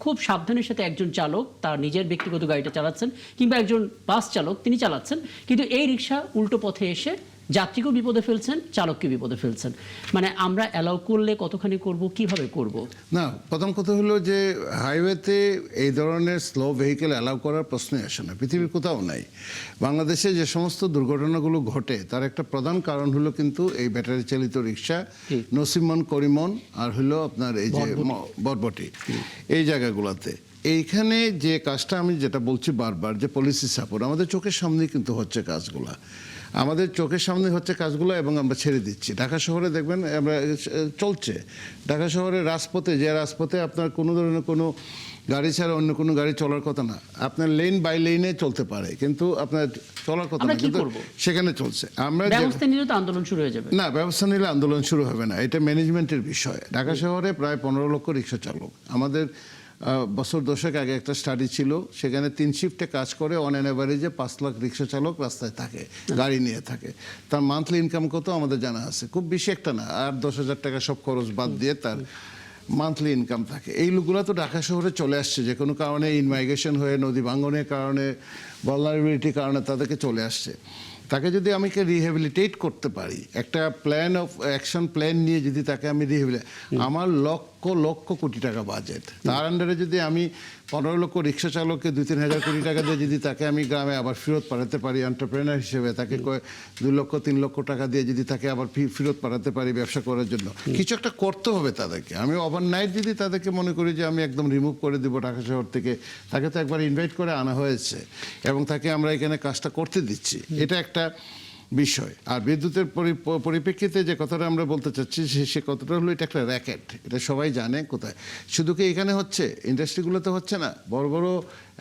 খুব সাবধানের সাথে একজন চালক তার নিজের ব্যক্তিগত গাড়িটা চালাচ্ছেন, কিংবা একজন বাস চালক তিনি চালাচ্ছেন, কিন্তু এই রিক্সা উল্টো পথে এসে যাত্রীকেও বিপদে ফেলছেন, চালককে বিপদে ফেলছেন। মানে আমরা অ্যালাউ করলে কতখানি করব, কিভাবে করব? না, প্রথম কথা হলো যে হাইওয়েতে এই ধরনের স্লো ভেহিকেল অ্যালাউ করার প্রশ্নই আসে না, পৃথিবীর কোথাও নাই। বাংলাদেশে যে সমস্ত দুর্ঘটনাগুলো ঘটে তার একটা প্রধান কারণ হলো কিন্তু এই ব্যাটারি চালিত রিক্সা, নসিমন, করিমন, আর হলো আপনার এই যে বরবটি, এই জায়গাগুলোতে। এইখানে যে কাজটা আমি যেটা বলছি বারবার, যে পলিসি সাপোর্ট আমাদের চোখের সামনেই কিন্তু হচ্ছে কাজগুলা, আমাদের চোখের সামনে হচ্ছে কাজগুলো, এবং আমরা ছেড়ে দিচ্ছি। ঢাকা শহরে দেখবেন আমরা চলছে, ঢাকা শহরের রাজপথে, যে রাজপথে আপনার কোনো ধরনের কোনো গাড়ি ছাড়া অন্য কোনো গাড়ি চলার কথা না, আপনার লেন বাই লেনে চলতে পারে, কিন্তু আপনার চলার কথা না, কিন্তু সেখানে চলছে। আমরা ব্যবস্থা নিলে তো আন্দোলন শুরু হয়ে যাবে। না, ব্যবস্থা নিলে আন্দোলন শুরু হবে না, এটা ম্যানেজমেন্টের বিষয়। ঢাকা শহরে প্রায় 15 লক্ষ রিক্সা চালক। আমাদের বছর 10 আগে একটা স্টাডি ছিল, সেখানে 3 শিফটে কাজ করে অন অ্যান অ্যাভারেজে 5 লাখ রিক্সা চালক রাস্তায় থাকে, গাড়ি নিয়ে থাকে। তার মান্থলি ইনকাম কত আমাদের জানা আছে, খুব বেশি একটা না, আর 10,000 টাকা সব খরচ বাদ দিয়ে তার মান্থলি ইনকাম থাকে। এই লোকগুলো তো ঢাকা শহরে চলে আসছে যে কোনো কারণে, ইনমাইগ্রেশন হয়ে, নদী ভাঙ্গনের কারণে, ভালনারেবিলিটির কারণে তাদেরকে চলে আসছে। তাকে যদি আমি রিহ্যাবিলিটেট করতে পারি, একটা প্ল্যান অফ অ্যাকশন প্ল্যান নিয়ে যদি তাকে আমি আমার লক্ষ লক্ষ কোটি টাকা বাজেট, তার আন্ডারে যদি আমি 15 লক্ষ রিক্সা চালককে 2-3 হাজার কোটি টাকা দিয়ে যদি তাকে আমি গ্রামে আবার ফেরত পাঠাতে পারি এন্টারপ্রেনার হিসেবে, তাকে 2 লক্ষ 3 লক্ষ টাকা দিয়ে যদি তাকে আবার ফেরত পাঠাতে পারি ব্যবসা করার জন্য, কিছু একটা করতে হবে তাদেরকে। আমি ওভারনাইট যদি তাদেরকে মনে করি যে আমি একদম রিমুভ করে দিব ঢাকা শহর থেকে, তাকে তো একবার ইনভাইট করে আনা হয়েছে এবং তাকে আমরা এখানে কাজটা করতে দিচ্ছি, এটা একটা বিষয়। আর বিদ্যুতের পরিপ্রেক্ষিতে যে কথাটা আমরা বলতে চাচ্ছি সে কথাটা হলো এটা একটা র্যাকেট, এটা সবাই জানে কোথায়। শুধু কি এখানে হচ্ছে, ইন্ডাস্ট্রিগুলোতে হচ্ছে না, বড় বড়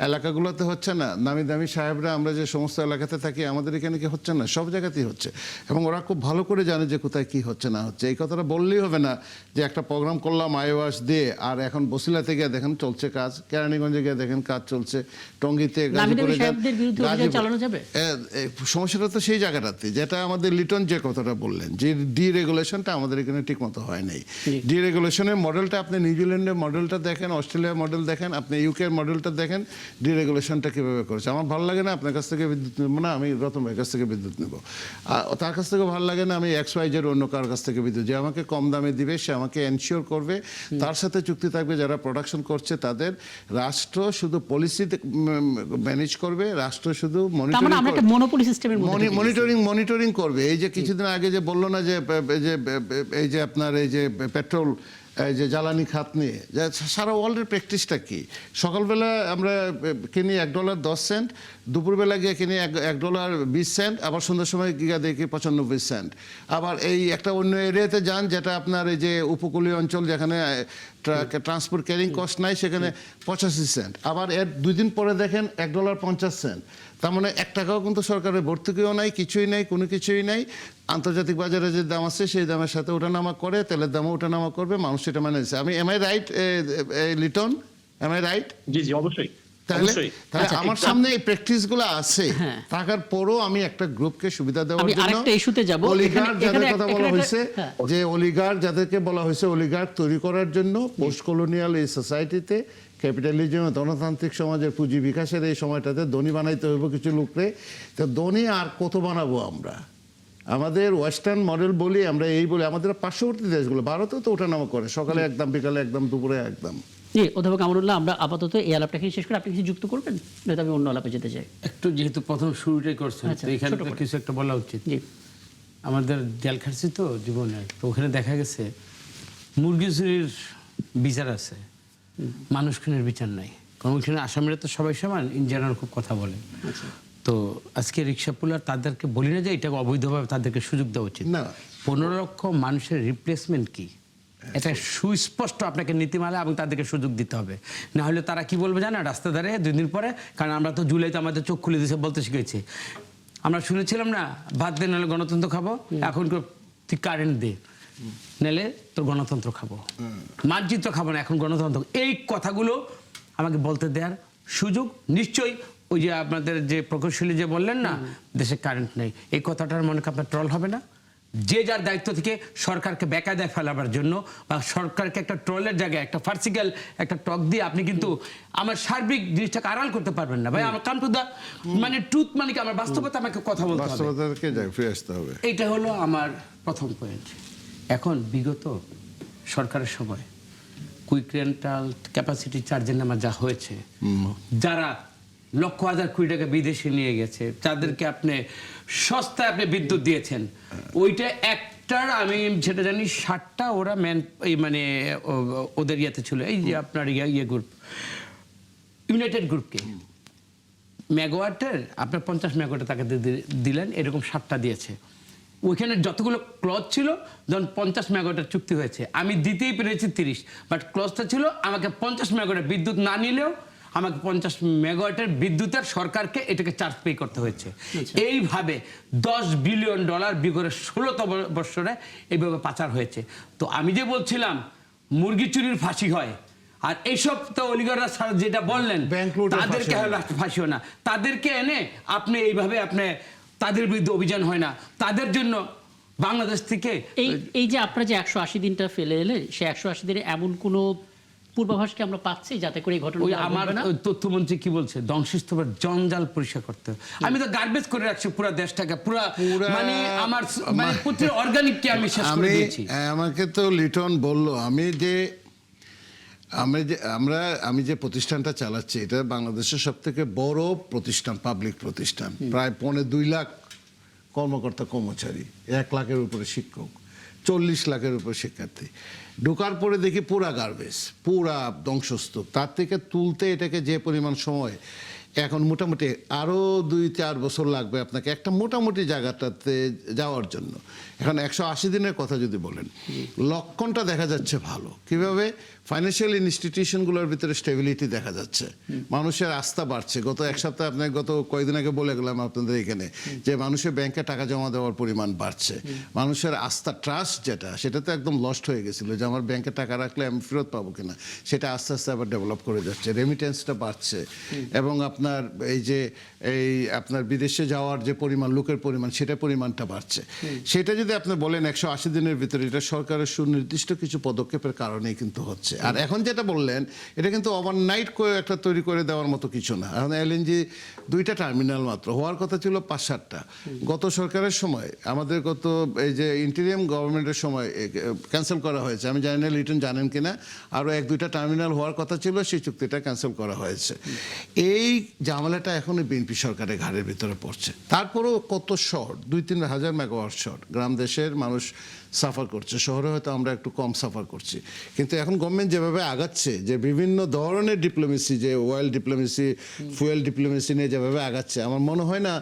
এলাকাগুলোতে হচ্ছে না, দামি দামি সাহেবরা আমরা যে সমস্ত এলাকাতে থাকি আমাদের এখানে কি হচ্ছে না, সব জায়গাতেই হচ্ছে এবং ওরা খুব ভালো করে জানে যে কোথায় কি হচ্ছে না হচ্ছে। এই কথাটা বললেই হবে না যে একটা প্রোগ্রাম করলাম আইওয়াস দিয়ে আর এখন বসিলাতে গিয়ে দেখেন চলছে কাজ, কেরানীগঞ্জে গিয়ে দেখেন কাজ চলছে, টঙ্গীতে, গাজীপুরে সমস্যাটা তো সেই জায়গাটাতে, যেটা আমাদের লিটন যে কথাটা বললেন যে ডিরেগুলেশনটা আমাদের এখানে ঠিক মতো হয় নাই। ডিরেগুলেশনের মডেলটা আপনি নিউজিল্যান্ডের মডেলটা দেখেন, অস্ট্রেলিয়ার মডেল দেখেন, আপনি ইউকের মডেলটা দেখেন, ডিরেগুলেশনটা কীভাবে করেছে। আমার ভালো লাগে না আপনার কাছ থেকে বিদ্যুৎ নেব না, আমি রতন ভাইয়ের কাছ থেকে বিদ্যুৎ নেব। তার কাছ থেকে ভালো লাগে না আমি XYZ অন্য কারোর কাছ থেকে বিদ্যুৎ, যে আমাকে কম দামে দিবে সে আমাকে এনশিওর করবে, তার সাথে চুক্তি থাকবে যারা প্রোডাকশন করছে তাদের। রাষ্ট্র শুধু পলিসি ম্যানেজ করবে, রাষ্ট্র শুধু মনিটরিং করবে। এই যে কিছুদিন আগে যে বললো না যে এই যে আপনার এই যে পেট্রোল, এই যে জ্বালানি খাত নিয়ে সারা ওয়ার্ল্ডের প্র্যাকটিসটা কি, সকালবেলা আমরা কিনি $1.10, দুপুরবেলা গিয়ে কিনি $1.20, আবার সন্ধ্যার সময় গিয়ে দেখি 95 সেন্ট। আবার এই একটা অন্য এরিয়াতে যান যেটা আপনার এই যে উপকূলীয় অঞ্চল যেখানে ট্রান্সপোর্ট ক্যারিং কস্ট নাই, সেখানে 85 সেন্ট। আবার এর 2 দিন পরে দেখেন $1.50। তার মানে 1 টাকাও কিন্তু সরকারের ভর্তুকিও নাই, কিছুই নাই, কোনো কিছুই নাই। আন্তর্জাতিক বাজারে যে দাম আছে সেই দামের সাথে ওঠানামা করে, তেলের দামও ওঠানামা করবে, মানুষ সেটা মানে নিচ্ছে। আমি am I right Liton, am I right? জি জি অবশ্যই। তাহলে আমার সামনে এই প্র্যাকটিসগুলো আছে, থাকার পরও আমি একটা গ্রুপকে সুবিধা দেওয়ার জন্য অলিগার্ক যাদের কথা বলা হয়েছে, যে অলিগার্ক যাদেরকে বলা হয়েছে অলিগার্ক তৈরি করার জন্য পোস্ট কলোনিয়াল এই সোসাইটিতে ক্যাপিটালিজম গণতান্ত্রিক সমাজের পুঁজি বিকাশের এই সময়টাতে ধনী বানাইতে হইব কিছু লোকরে। তো ধনী আর কত বানাবো আমরা? আমাদের ওয়েস্টার্ন মডেল বলি আমরা, এই বলি আমাদের পার্শ্ববর্তী দেশগুলো, ভারতেও তো ওঠানামা করে, সকালে একদম, বিকালে একদম, দুপুরে একদম। জি, অধ্যাপক কামরুল্লাহ, আমরা আপাতত এই আলাপটাকে শেষ করে আপনি কিছু যুক্ত করবেন, নয়তো আমি অন্য আলাপে যেতে চাই। একটু যেহেতু প্রথম শুরুটাই করছেন, এখানে কিছু একটা বলা উচিত। আমাদের জেল খাটছি তো জীবনে, তো ওখানে দেখা গেছে মুরগি চুরির বিচার আছে, মানুষ খুনের বিচার নাই। কারণ ওইখানে আসামিরা তো সবাই সমান, ইন জেনারেল খুব কথা বলে। তো আজকে রিক্সা পুলার তাদেরকে বলি না যে এটা অবৈধভাবে তাদেরকে সুযোগ দেওয়া উচিত না। 15 লক্ষ মানুষের রিপ্লেসমেন্ট কি, এটা সুস্পষ্ট আপনাকে নীতিমালা এবং তাদেরকে সুযোগ দিতে হবে। না হলে তারা কি বলবে জানা, রাস্তা ধারে 2 দিন পরে, কারণ আমরা তো জুলাইতে আমাদের চোখ খুলে দিয়েছে বলতে শিখেছি। আমরা শুনেছিলাম না, ভাত দে নাহলে গণতন্ত্র খাবো, এখন তুই কারেন্ট দে নাহলে তোর গণতন্ত্র খাবো, মানচিত্র খাবো না, এখন গণতন্ত্র। এই কথাগুলো আমাকে বলতে দেওয়ার সুযোগ নিশ্চয়ই। ওই যে আপনাদের যে প্রকৌশলী যে বললেন না দেশে কারেন্ট নেই, এই কথাটার মনে আপনার ট্রল হবে না? যে যার দায়িত্ব থেকে সরকারকে বেকায়দায় ফেলাবার জন্য বা সরকারকে একটা ট্রলের জায়গায় একটা ফার্সিক্যাল একটা টক দিয়ে আপনি কিন্তু আমার সার্বিক জিনিসটাকে আড়াল করতে পারবেন না ভাই। আমার কাম টু দা মানে ট্রুথ, মানে কি আমার বাস্তবতা, আমাকে কথা বলতে হবে। এইটা হলো আমার প্রথম পয়েন্ট। এখন বিগত সরকারের সময় কুইক রেন্টাল ক্যাপাসিটি চার্জের নামা যা হয়েছে, যারা লক্ষ হাজার কোটি টাকা বিদেশে নিয়ে গেছে, তাদেরকে আপনি সস্তায় আপনি বিদ্যুৎ দিয়েছেন। ওইটা একটার আমি যেটা জানি 60টা ওরা মানে ওদের ইয়েতে ছিল, এই যে আপনার ইয়ে গ্রুপ ইউনাইটেড গ্রুপকে মেগাওয়াটের আপনার 50 মেগাওয়াটে তাকে দিলেন, এরকম 60টা দিয়েছে। ওইখানে যতগুলো ক্লজ ছিল, যখন 50 মেগাওয়াটের চুক্তি হয়েছে আমি দিতেই পেরেছি 30, বাট ক্লজটা ছিল আমাকে 50 মেগাওয়াটের বিদ্যুৎ না নিলেও আমাকে 50 মেগাওয়াটের বিদ্যুতের সরকারকে এটাকে চার্জ পে করতে হয়েছে। এইভাবে $10 বিলিয়ন বিগত 16 বছরে এইভাবে পাচার হয়েছে। তো আমি যে বলছিলাম মুরগি চুরির ফাঁসি হয়, আর এইসব তো অলিগাররা যেটা বললেন তাদেরকে ফাঁসি হয় না, তাদেরকে এনে আপনি এইভাবে আপনি তাদের বিরুদ্ধে অভিযান হয় না, তাদের জন্য বাংলাদেশ থেকে এই যে আপনারা যে 180 দিনটা ফেলে এলেন, সে 180 দিনে এমন কোনো পূর্বাভাস কি আমরা পাচ্ছি যাতে করে এই ঘটনা ওই আমার ওই তথ্যমন্ত্রী কি বলছে, ধ্বংসস্তূপের জঞ্জাল পরিষ্কার করতে হবে। আমি তো গার্বেজ করে রাখছি পুরো দেশটাকে, পুরো মানে আমার মানে প্রতি অর্গানিককে আমি শেষ করে দিয়েছি। আমাকে তো লিটন বলল, আমি যে প্রতিষ্ঠানটা চালাচ্ছি এটা বাংলাদেশের সব থেকে বড় প্রতিষ্ঠান, পাবলিক প্রতিষ্ঠান, প্রায় 2.25 লাখ কর্মকর্তা কর্মচারী, 1 লাখের উপরে শিক্ষক, 40 লাখের উপরে শিক্ষার্থী। ঢোকার পরে দেখি পুরা গার্বেজ, পুরা ধ্বংসস্তূপ। তার থেকে তুলতে এটাকে যে পরিমাণ সময়, এখন মোটামুটি আরও 2-4 বছর লাগবে আপনাকে একটা মোটামুটি জায়গাটাতে যাওয়ার জন্য। এখন 180 দিনের কথা যদি বলেন, লক্ষণটা দেখা যাচ্ছে ভালো। কিভাবে? ফাইন্যান্সিয়াল ইনস্টিটিউশনগুলোর ভিতরে স্টেবিলিটি দেখা যাচ্ছে, মানুষের আস্থা বাড়ছে। গত এক সপ্তাহে আপনাকে গত কয়েকদিন আগে বলে গেলাম আপনাদের এখানে যে মানুষের ব্যাংকে টাকা জমা দেওয়ার পরিমাণ বাড়ছে। মানুষের আস্থা, ট্রাস্ট যেটা, সেটা তো একদম লস্ট হয়ে গেছিলো যে আমার ব্যাংকে টাকা রাখলে আমি ফেরত পাবো কিনা, সেটা আস্তে আস্তে আবার ডেভেলপ করে যাচ্ছে। রেমিটেন্সটা বাড়ছে এবং আপনার আপনার বিদেশে যাওয়ার যে পরিমাণ, লোকের পরিমাণ, সেটা পরিমাণটা বাড়ছে। সেটা যদি আপনি বলেন 180 দিনের ভিতরে, এটা সরকারের সুনির্দিষ্ট কিছু পদক্ষেপের কারণেই কিন্তু হচ্ছে। আর এখন যেটা বললেন, এটা কিন্তু ওভারনাইট করে একটা তৈরি করে দেওয়ার মতো কিছু না। এখন এলএনজি 2টা টার্মিনাল মাত্র, হওয়ার কথা ছিল 5-7টা। গত সরকারের সময়, আমাদের গত এই যে ইন্টেরিয়াম গভর্নমেন্টের সময় ক্যান্সেল করা হয়েছে। আমি জানি না লিটন জানেন কিনা, আরও 1-2টা টার্মিনাল হওয়ার কথা ছিল, সেই চুক্তিটা ক্যান্সেল করা হয়েছে। এই ঝামেলাটা এখন বিএনপি সরকারের ঘাড়ের ভিতরে পড়ছে। তারপরেও কত শর্ট, 2-3 হাজার মেগাওয়াট শর্ট, গ্রাম দেশের মানুষ সাফার করছে, শহরে হয়তো আমরা একটু কম সাফার করছি। কিন্তু এখন গভর্নমেন্ট যেভাবে আগাচ্ছে, যে বিভিন্ন ধরনের ডিপ্লোমেসি, যে ওয়েল ডিপ্লোমেসি, ফুয়েল ডিপ্লোমেসি নিয়ে যেভাবে আগাচ্ছে, আমার মনে হয় না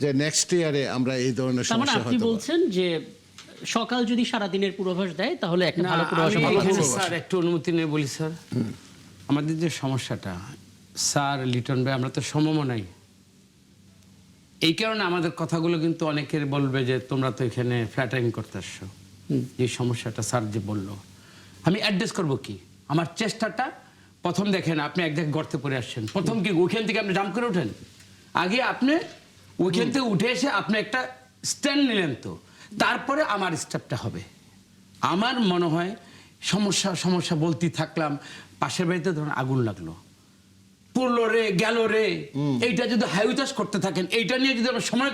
যে নেক্সট ইয়ারে আমরা এই ধরনের সমস্যা আপনি হতে বলছেন যে সকাল যদি সারা দিনের পূর্বাভাস দেয় তাহলে একটা ভালো পূর্বাভাস আমি পাওয়া এখানে যাবে। স্যার একটু অনুমতি নিয়ে বলি স্যার, আমাদের যে সমস্যাটা স্যার, লিটন ভাই, আমরা তো সমমও নাই। এই কারণে আমাদের কথাগুলো কিন্তু অনেকের বলবে যে তোমরা তো এখানে ফ্ল্যাটারিং করতে আসছো। যে সমস্যাটা স্যার যে বললো, আমি অ্যাড্রেস করবো কি? আমার চেষ্টাটা প্রথম দেখেন, আপনি এক জায়গায় গর্তে পড়ে আসছেন, প্রথম কি ওইখান থেকে আপনি জাম্প করে ওঠেন? আগে আপনি ওইখান থেকে উঠে এসে আপনি একটা স্ট্যান্ড নিলেন, তো তারপরে আমার স্টেপটা হবে। আমার মনে হয় সমস্যা বলতেই থাকলাম, পাশের বাড়িতে ধরুন আগুন লাগলো, পড়লো রে, গেল রে, এইটা যদি হাইউতাস করতে থাকেন, এইটা নিয়ে যদি আমরা সময়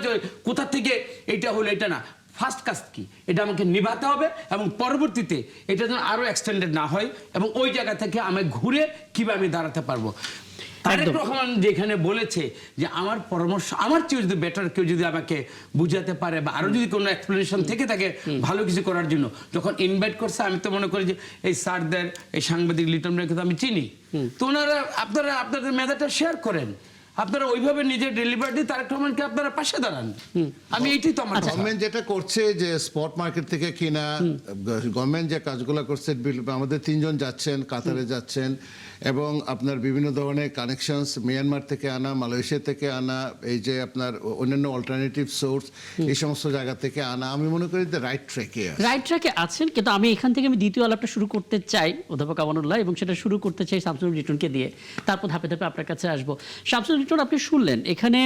কোথা থেকে এইটা হলো, এটা না, ফার্স্ট কাজ কি, এটা আমাকে নিভাতে হবে এবং পরবর্তীতে এটা যেন আরো এক্সটেন্ডেড না হয় এবং ওই জায়গা থেকে আমি ঘুরে কিভাবে আমি দাঁড়াতে পারবো। তারেক রহমান যেখানে বলেছে যে আমার পরামর্শ, আমার চেয়ে যদি বেটার কেউ যদি আমাকে বুঝাতে পারে বা আরো যদি কোনো এক্সপ্লেনেশন থেকে থাকে ভালো কিছু করার জন্য, যখন ইনভাইট করছে, আমি তো মনে করি যে এই স্যারদের, এই সাংবাদিক লিটন ভাইকে তো আমি চিনি, তো ওনারা আপনাদের মেধাটা শেয়ার করেন, আপনারা ওইভাবে নিজের ডেলিভারি তারেক রহমানকে আপনারা পাশে দাঁড়ান। আমি এইটাই তো আমার গভর্নমেন্ট যেটা করছে, যে স্পট মার্কেট থেকে কিনা, গভর্নমেন্ট যে কাজগুলো করছে, আমাদের 3 জন যাচ্ছেন, কাতারে যাচ্ছেন, এবং আপনার বিভিন্ন ধরনের কানেকশনস মিয়ানমার থেকে আনা, মালয়েশিয়া থেকে আনা, এই যে আপনার অন্যান্য অল্টারনেটিভ সোর্স, এই সমস্ত জায়গা থেকে আনা, আমি মনে করি যে রাইট ট্র্যাকে আছেন। কিন্তু আমি এখান থেকে দ্বিতীয় আলাপটা শুরু করতে চাই অধ্যাপক আমানুল্লাহ, এবং সেটা শুরু করতে চাই শামসুল লিটনকে দিয়ে, তারপর ধাপে ধাপে আপনার কাছে আসবো। শামসুল লিটন, আপনি শুনলেন এখানে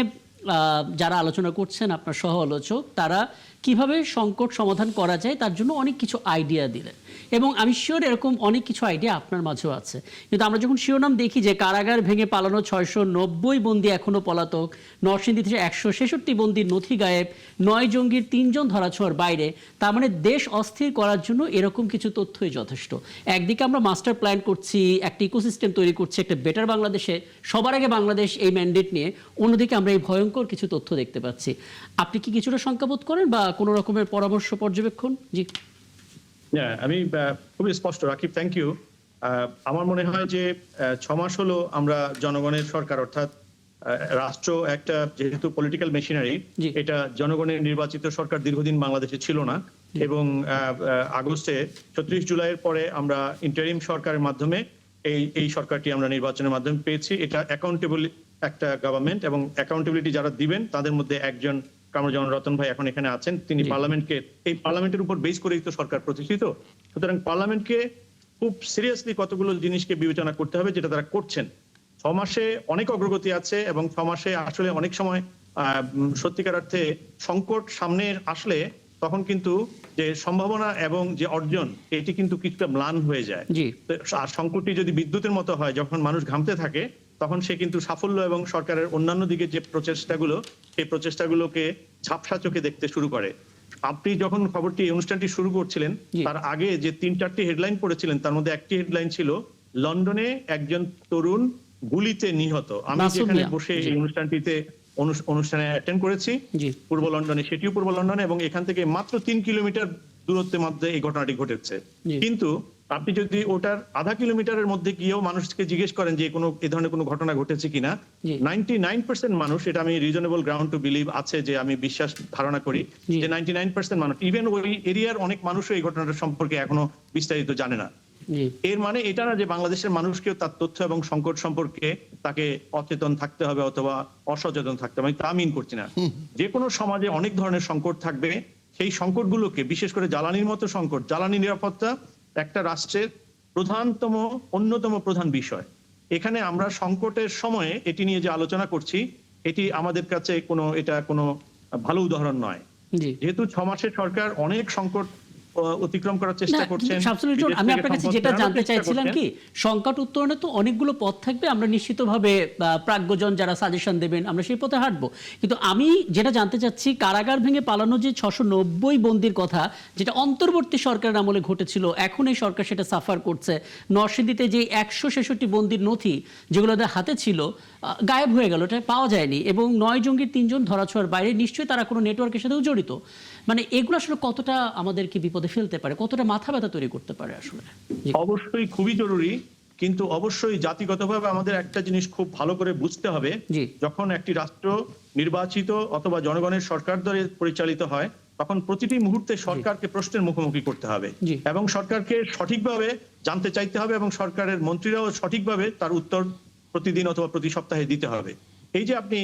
যারা আলোচনা করছেন, আপনার সহ আলোচক, তারা কিভাবে সংকট সমাধান করা যায় তার জন্য অনেক কিছু আইডিয়া দিলেন, এবং আমি শিওর এরকম অনেক কিছু আইডিয়া আপনার মাঝেও আছে। কিন্তু আমরা যখন শিরোনাম দেখি যে কারাগার ভেঙে পালানো 690 বন্দী এখনো পলাতক, নরসিংদী থেকে 166 বন্দীর নথি গায়েব, 9 জঙ্গির 3 জন ধরাছোঁয়ার বাইরে, তার মানে দেশ অস্থির করার জন্য এরকম কিছু তথ্যই যথেষ্ট। একদিকে আমরা মাস্টার প্ল্যান করছি, একটা ইকোসিস্টেম তৈরি করছি, একটা বেটার বাংলাদেশে, সবার আগে বাংলাদেশ এই ম্যান্ডেট নিয়ে, অন্যদিকে আমরা এই ভয়ঙ্কর কিছু তথ্য দেখতে পাচ্ছি। আপনি কি কিছুটা শঙ্কাবোধ করেন বা কোনো রকমের পরামর্শ, পর্যবেক্ষণ? জি, আমি খুবই স্পষ্ট, রাকিব, থ্যাংক ইউ। আমার মনে হয় যে 6 মাস হলো আমরা জনগণের সরকার, অর্থাৎ রাষ্ট্র একটা যেহেতু পলিটিক্যাল মেশিনারি, এটা জনগণের নির্বাচিত সরকার দীর্ঘদিন বাংলাদেশে ছিল না, এবং আগস্টে 36 জুলাইয়ের পরে আমরা ইন্টারিম সরকারের মাধ্যমে এই সরকারটি আমরা নির্বাচনের মাধ্যমে পেয়েছি। এটা অ্যাকাউন্টেবল একটা গভর্নমেন্ট, এবং অ্যাকাউন্টেবিলিটি যারা দিবেন তাদের মধ্যে একজন কামরুজ্জামান রতন ভাই এখন এখানে আছেন, তিনি পার্লামেন্টকে, এই পার্লামেন্টের উপর বেস করেই তো সরকার প্রতিষ্ঠিত, সুতরাং পার্লামেন্টকে খুব সিরিয়াসলি কতগুলো জিনিসকে বিবেচনা করতে হবে, যেটা তারা করছেন। 6 মাসে অনেক অগ্রগতি আছে, এবং 6 মাসে আসলে অনেক সময় সত্যিকার অর্থে সংকট সামনে আসলে তখন কিন্তু যে সম্ভাবনা এবং যে অর্জন এটি কিন্তু কিছুটা ম্লান হয়ে যায়। জি। তো আর সংকটটি যদি বিদ্যুতের মতো হয়, যখন মানুষ ঘামতে থাকে, তখন সে কিন্তু সাফল্য এবং সরকারের অন্যান্য দিকে যে প্রচেষ্টাগুলো, সেই প্রচেষ্টাগুলোকে ঝাপসা চোখে দেখতে শুরু করে। আপনি যখন খবরটি এই অনুষ্ঠানটি শুরু করছিলেন, জি। তার আগে যে 3-4টি হেডলাইন পড়েছিলেন, তার মধ্যে একটি হেডলাইন ছিল লন্ডনে একজন তরুণ গুলিতে নিহত। আমি মাসুম যেখানে মিয়া। বসে জি। এই অনুষ্ঠানটিতে অনুষ্ঠানে অ্যাটেন্ড করেছি, জি। পূর্ব লন্ডনে, সেটিও পূর্ব লন্ডনে, এবং এখান থেকে মাত্র 3 কিলোমিটার দূরত্বের মধ্যে এই ঘটনাটি ঘটেছে। জি। কিন্তু আপনি যদি ওটার আধা কিলোমিটারের মধ্যে গিয়েও মানুষকে জিজ্ঞেস করেন যে কোনো এ ধরনের কোনো ঘটনা ঘটেছে কিনা, জি। 99% মানুষ, এটা আমি রিজনেবল গ্রাউন্ড টু বিলিভ আছে, যে আমি বিশ্বাস ধারণা করি জি। যে 99% মানুষ, ইভেন ওই এরিয়ার অনেক মানুষও এই ঘটনাটা সম্পর্কে এখনো বিস্তারিত জানে না। জি। এর মানে এটা না যে বাংলাদেশের মানুষকেও তার তথ্য এবং সংকট সম্পর্কে তাকে অচেতন থাকতে হবে অথবা অসচেতন থাকতে হবে, আমি তা মিন করছি না। যে কোনো সমাজে অনেক ধরনের সংকট থাকবে, সেই সংকটগুলোকে, বিশেষ করে জ্বালানির মতো সংকট, জ্বালানি নিরাপত্তা একটা রাষ্ট্রের অন্যতম প্রধান বিষয়। এখানে আমরা সংকটের সময়ে এটি নিয়ে যে আলোচনা করছি, এটি আমাদের কাছে এটা কোনো ভালো উদাহরণ নয়। জি। যেহেতু 6 মাসে সরকার অনেক সংকট অতিক্রম করার চেষ্টা না, করছেন, শামসুল জন, বিদেশ আমি থেকে আপনার কাছে সম্পদ যেটা ফেরানোর জানতে চেষ্টা চাইছিলাম করছেন। কি, সংকট উত্তরণে তো অনেকগুলো পথ থাকবে, আমরা নিশ্চিতভাবে প্রাজ্ঞজন যারা সাজেশন দেবেন আমরা সেই পথে হাঁটবো। কিন্তু আমি যেটা জানতে চাচ্ছি, কারাগার ভেঙে পালানো যে 690 বন্দির কথা, যেটা অন্তর্বর্তী সরকারের আমলে ঘটেছিল, এখন এই সরকার সেটা সাফার করছে। নরসিংদীতে যে 166 বন্দির নথি যেগুলো ওদের হাতে ছিল, গায়েব হয়ে গেল, এটা পাওয়া যায়নি, এবং 9 জঙ্গির 3 জন ধরাছোঁয়ার বাইরে, নিশ্চয়ই তারা কোনো নেটওয়ার্কের সাথেও জড়িত। মানে এগুলো আসলে কতটা আমাদেরকে বিপদে ফেলতে পারে, কতটা মাথা ব্যথা তৈরি করতে পারে আসলে? জি। অবশ্যই খুবই জরুরি, কিন্তু অবশ্যই জাতিগতভাবে আমাদের একটা জিনিস খুব ভালো করে বুঝতে হবে, জি। যখন একটি রাষ্ট্র নির্বাচিত অথবা জনগণের সরকার দ্বারা পরিচালিত হয়, তখন প্রতিটি মুহূর্তে সরকারকে প্রশ্নের মুখোমুখি করতে হবে, জি। এবং সরকারকে সঠিকভাবে জানতে চাইতে হবে, এবং সরকারের মন্ত্রীরাও সঠিকভাবে তার উত্তর প্রতিদিন অথবা প্রতি সপ্তাহে দিতে হবে। এই যে আপনি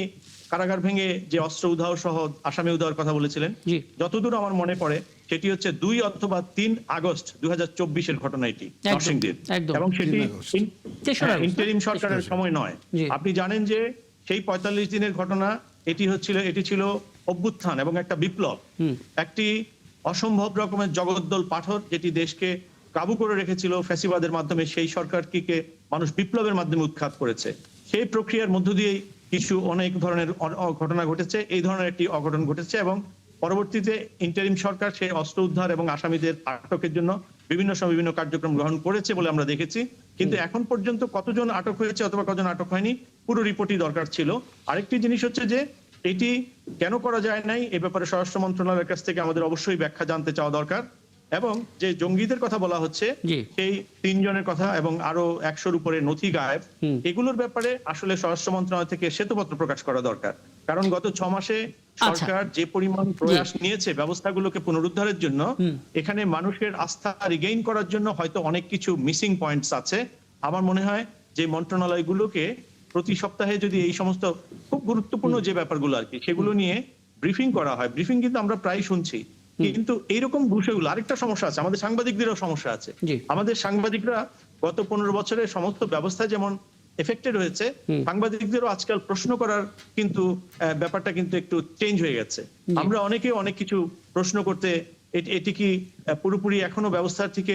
কারাগার ভেঙে যে অস্ত্র উদ্ধার সহ আসামি উদ্ধার কথা বলেছিলেন, জি। যতদূর আমার মনে পড়ে সেটি হচ্ছে 2 অথবা 3 আগস্ট 2024-এর ঘটনা এটি, একদম, নরসিংদীর, একদম। এবং সেটি 3 আগস্ট। তেসরা আগস্ট। ইন্টারিম সরকারের সময় নয়। জি। আপনি জানেন যে সেই 45 দিনের ঘটনা, এটি ছিল অভ্যুত্থান এবং একটা বিপ্লব, একটি অসম্ভব রকমের জগদ্দল পাথর, যেটি দেশকে কাবু করে রেখেছিল ফ্যাসিবাদের মাধ্যমে। সেই সরকারকে মানুষ বিপ্লবের মাধ্যমে উৎখাত করেছে। সেই প্রক্রিয়ার মধ্য দিয়েই অনেক ধরনের ঘটনা ঘটেছে, এই ধরনের একটি অঘটন ঘটেছে, এবং পরবর্তীতে ইন্টারিম সরকার সেই অস্ত্র উদ্ধার এবং আসামিদের আটকের জন্য বিভিন্ন সময় বিভিন্ন কার্যক্রম গ্রহণ করেছে বলে আমরা দেখেছি। কিন্তু এখন পর্যন্ত কতজন আটক হয়েছে অথবা কতজন আটক হয়নি, পুরো রিপোর্টই দরকার ছিল। আরেকটি জিনিস হচ্ছে যে এটি কেন করা যায় নাই, এ ব্যাপারে স্বরাষ্ট্র মন্ত্রণালয়ের কাছ থেকে আমাদের অবশ্যই ব্যাখ্যা জানতে চাওয়া দরকার। এবং যে জঙ্গিদের কথা বলা হচ্ছে, জি। সেই 3 জনের কথা এবং আরো 100-র উপরে নথি গায়েব, এগুলোর ব্যাপারে আসলে স্বরাষ্ট্র মন্ত্রণালয় থেকে শ্বেতপত্র প্রকাশ করা দরকার। কারণ গত 6 মাসে সরকার যে পরিমাণ প্রয়াস নিয়েছে ব্যবস্থাগুলোকে পুনরুদ্ধারের জন্য, এখানে মানুষের আস্থা রিগেইন করার জন্য হয়তো অনেক কিছু মিসিং পয়েন্টস আছে। আমার মনে হয় যে মন্ত্রণালয়গুলোকে প্রতি সপ্তাহে যদি এই সমস্ত খুব গুরুত্বপূর্ণ যে ব্যাপারগুলো আর কি, সেগুলো নিয়ে ব্রিফিং করা হয়। ব্রিফিং কিন্তু আমরা প্রায় শুনছি, কিন্তু এইরকম বিষয়গুলো, আরেকটা সমস্যা আছে, আমাদের সাংবাদিকদেরও সমস্যা আছে। জি। আমাদের সাংবাদিকরা গত 15 বছরের সমস্ত ব্যবস্থা যেমন এফেক্টেড হয়েছে, সাংবাদিকদেরও আজকাল প্রশ্ন করার কিন্তু ব্যাপারটা কিন্তু একটু চেঞ্জ হয়ে গেছে। আমরা অনেকে অনেক কিছু প্রশ্ন করতে, এটি কি পুরোপুরি এখনো ব্যবস্থার থেকে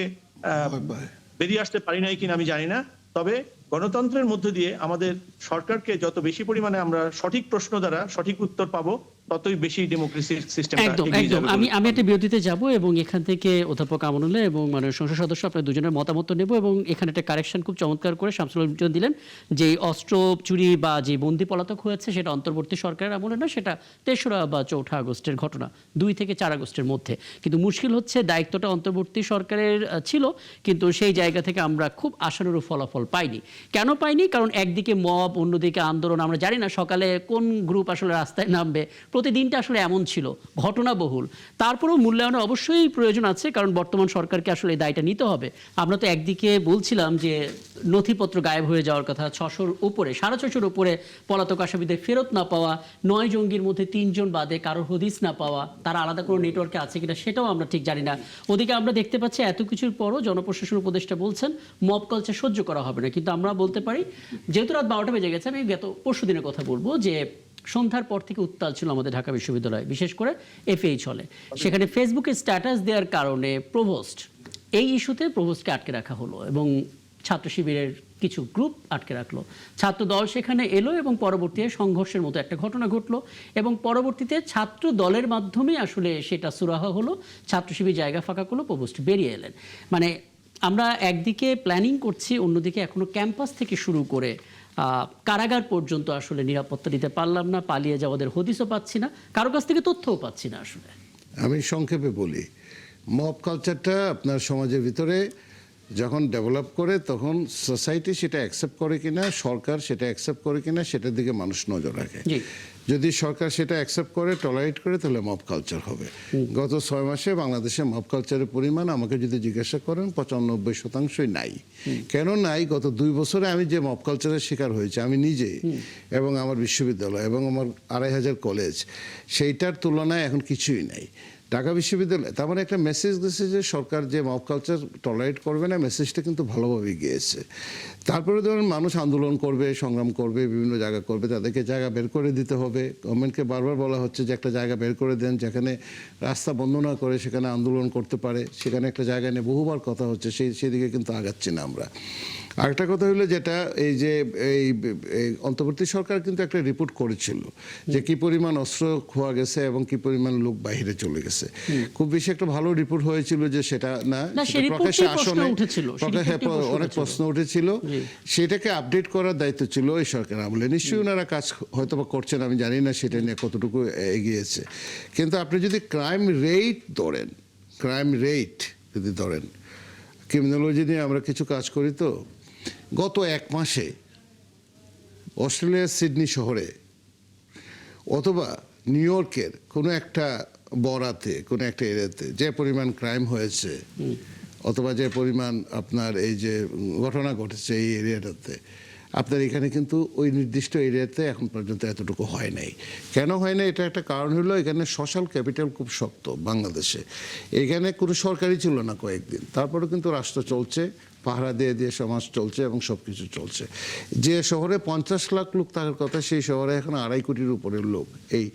বেরিয়ে আসতে পারি নাই কিনা আমি জানি না। তবে গণতন্ত্রের মধ্য দিয়ে আমাদের সরকারকে যত বেশি পরিমাণে আমরা সঠিক প্রশ্ন দ্বারা সঠিক উত্তর পাবো, ততই বেশি ডেমোক্রেসির সিস্টেমটা একদম এগিয়ে একদম। যাবে। আমি একটা বিরতিতে যাব, এবং এখান থেকে অধ্যাপক আমানুল্লাহ এবং মাননীয় সংসদ সদস্য আপনার দুজনের মতামত নেব, এবং এখানে একটা কারেকশন খুব চমৎকার করে শামসুল জন দিলেন, যে অস্ত্র চুরি বা যে বন্দি পলাতক হয়েছে সেটা অন্তর্বর্তী সরকারের আমলে না, সেটা 3রা বা 4ঠা আগস্টের ঘটনা, 2 থেকে 4 আগস্টের মধ্যে। কিন্তু মুশকিল হচ্ছে দায়িত্বটা অন্তর্বর্তী সরকারের ছিল, কিন্তু সেই জায়গা থেকে আমরা খুব আশানুরূপ ফলাফল পাইনি। কেন পাইনি? কারণ একদিকে মব, অন্যদিকে আন্দোলন, আমরা জানি না সকালে কোন গ্রুপ আসলে রাস্তায় নামবে, প্রতিদিনটা আসলে এমন ছিল, ঘটনাবহুল। তারপরেও মূল্যায়নের অবশ্যই প্রয়োজন আছে, কারণ বর্তমান সরকারকে আসলে এই দায়টা নিতে হবে। আমরা তো একদিকে বলছিলাম যে নথিপত্র গায়েব হয়ে যাওয়ার কথা, 600-র উপরে, 650-র উপরে পলাতক আসামিদের ফেরত না পাওয়া, 9 জঙ্গির মধ্যে 3 জন বাদে কারোর হদিস না পাওয়া, তারা আলাদা কোনো নেটওয়ার্কে আছে কিনা সেটাও আমরা ঠিক জানি না। ওদিকে আমরা দেখতে পাচ্ছি এত কিছুর পরও জনপ্রশাসন উপদেষ্টা বলছেন মব কালচার সহ্য করা হবে না। কিন্তু আমরা বলতে পারি, যেহেতু রাত 12টা বেজে গেছে, আমি গত পরশু দিনের কথা বলবো, যে সন্ধ্যার পর থেকে উত্তাল ছিল আমাদের ঢাকা বিশ্ববিদ্যালয়, বিশেষ করে এফএইচ হলে। সেখানে ফেসবুকে স্ট্যাটাস দেওয়ার কারণে এই ইস্যুতে প্রভোস্টকে আটকে রাখা হলো এবং ছাত্র শিবিরের কিছু গ্রুপ আটকে রাখলো। ছাত্র দল সেখানে এলো এবং পরবর্তীতে সংঘর্ষের মতো একটা ঘটনা ঘটলো এবং পরবর্তীতে ছাত্র দলের মাধ্যমে আসলে সেটা সুরাহা হলো, ছাত্র শিবির জায়গা ফাঁকা করলো, প্রভোস্ট বেরিয়ে এলেন। মানে আমরা একদিকে প্ল্যানিং করছি, অন্যদিকে এখনো ক্যাম্পাস থেকে শুরু করে কারাগার পর্যন্ত আসলে নিরাপত্তা দিতে পারলাম না, পালিয়ে যাওয়াদের হদিসও পাচ্ছি না, কারো কাছ থেকে তথ্যও পাচ্ছি না। আসলে আমি সংক্ষেপে বলি, মব কালচারটা আপনার সমাজের ভিতরে যখন ডেভেলপ করে তখন সোসাইটি সেটা অ্যাকসেপ্ট করে কিনা, সরকার সেটা অ্যাকসেপ্ট করে কিনা, সেটার দিকে মানুষ নজর রাখে। যদি সরকার সেটা অ্যাকসেপ্ট করে, টলারেট করে, তাহলে মব কালচার হবে। গত 6 মাসে বাংলাদেশে মব কালচারের পরিমাণ আমাকে যদি জিজ্ঞাসা করেন 95% নাই। কেন নাই? গত 2 বছরে আমি যে মব কালচারের শিকার হয়েছে আমি নিজে এবং আমার বিশ্ববিদ্যালয় এবং আমার 2500 কলেজ, সেইটার তুলনায় এখন কিছুই নাই। ঢাকা বিশ্ববিদ্যালয় তার মানে একটা মেসেজ দিয়েছে যে সরকার যে মব কালচার টলারেট করবে না, মেসেজটা কিন্তু ভালোভাবে গিয়েছে। তারপরে ধরুন মানুষ আন্দোলন করবে, সংগ্রাম করবে, বিভিন্ন জায়গা করবে, তাদেরকে জায়গা বের করে দিতে হবে। গভর্নমেন্টকে বারবার বলা হচ্ছে যে একটা জায়গা বের করে দেন যেখানে রাস্তা বন্ধ না করে সেখানে আন্দোলন করতে পারে, সেখানে একটা জায়গা নিয়ে বহুবার কথা হচ্ছে, সেদিকে কিন্তু আগাচ্ছি না আমরা। আরেকটা কথা হলো যেটা এই যে এই অন্তর্বর্তী সরকার কিন্তু একটা রিপোর্ট করেছিল যে কি পরিমাণ অস্ত্র খোয়া গেছে এবং কি পরিমাণ লোক বাইরে চলে গেছে। খুব বেশি একটা ভালো রিপোর্ট হয়েছিল যে সেটা না, প্রকাশ্যে আসনে অনেক প্রশ্ন উঠেছিল, সেটাকে আপডেট করার দায়িত্ব ছিল ওই সরকার আমলে। নিশ্চয়ই ওনারা কাজ হয়তো বা করছেন, আমি জানি না সেটা নিয়ে কতটুকু এগিয়েছে। কিন্তু আপনি যদি ক্রাইম রেট যদি ধরেন, ক্রিমিনোলজি নিয়ে আমরা কিছু কাজ করি, তো গত 1 মাসে অস্ট্রেলিয়ার সিডনি শহরে অথবা নিউ ইয়র্কের কোনো একটা বরাতে, কোনো একটা এরিয়াতে যে পরিমাণ ক্রাইম হয়েছে অথবা যে পরিমাণ আপনার এই যে ঘটনা ঘটেছে এই এরিয়াটাতে, আপনার এখানে কিন্তু ওই নির্দিষ্ট এরিয়াতে এখন পর্যন্ত এতটুকু হয় নাই। কেন হয় না? এটা একটা কারণ হলো এখানে সোশ্যাল ক্যাপিটাল খুব শক্ত বাংলাদেশে। এখানে কোনো সরকারই ছিল না কয়েকদিন, তারপরে কিন্তু রাষ্ট্র চলছে, পাহারা দিয়ে দিয়ে সমাজ চলছে এবং সব কিছু চলছে। যে শহরে 50 লাখ লোক থাকার কথা, সেই শহরে এখন 2.5 কোটির উপরের লোক। এই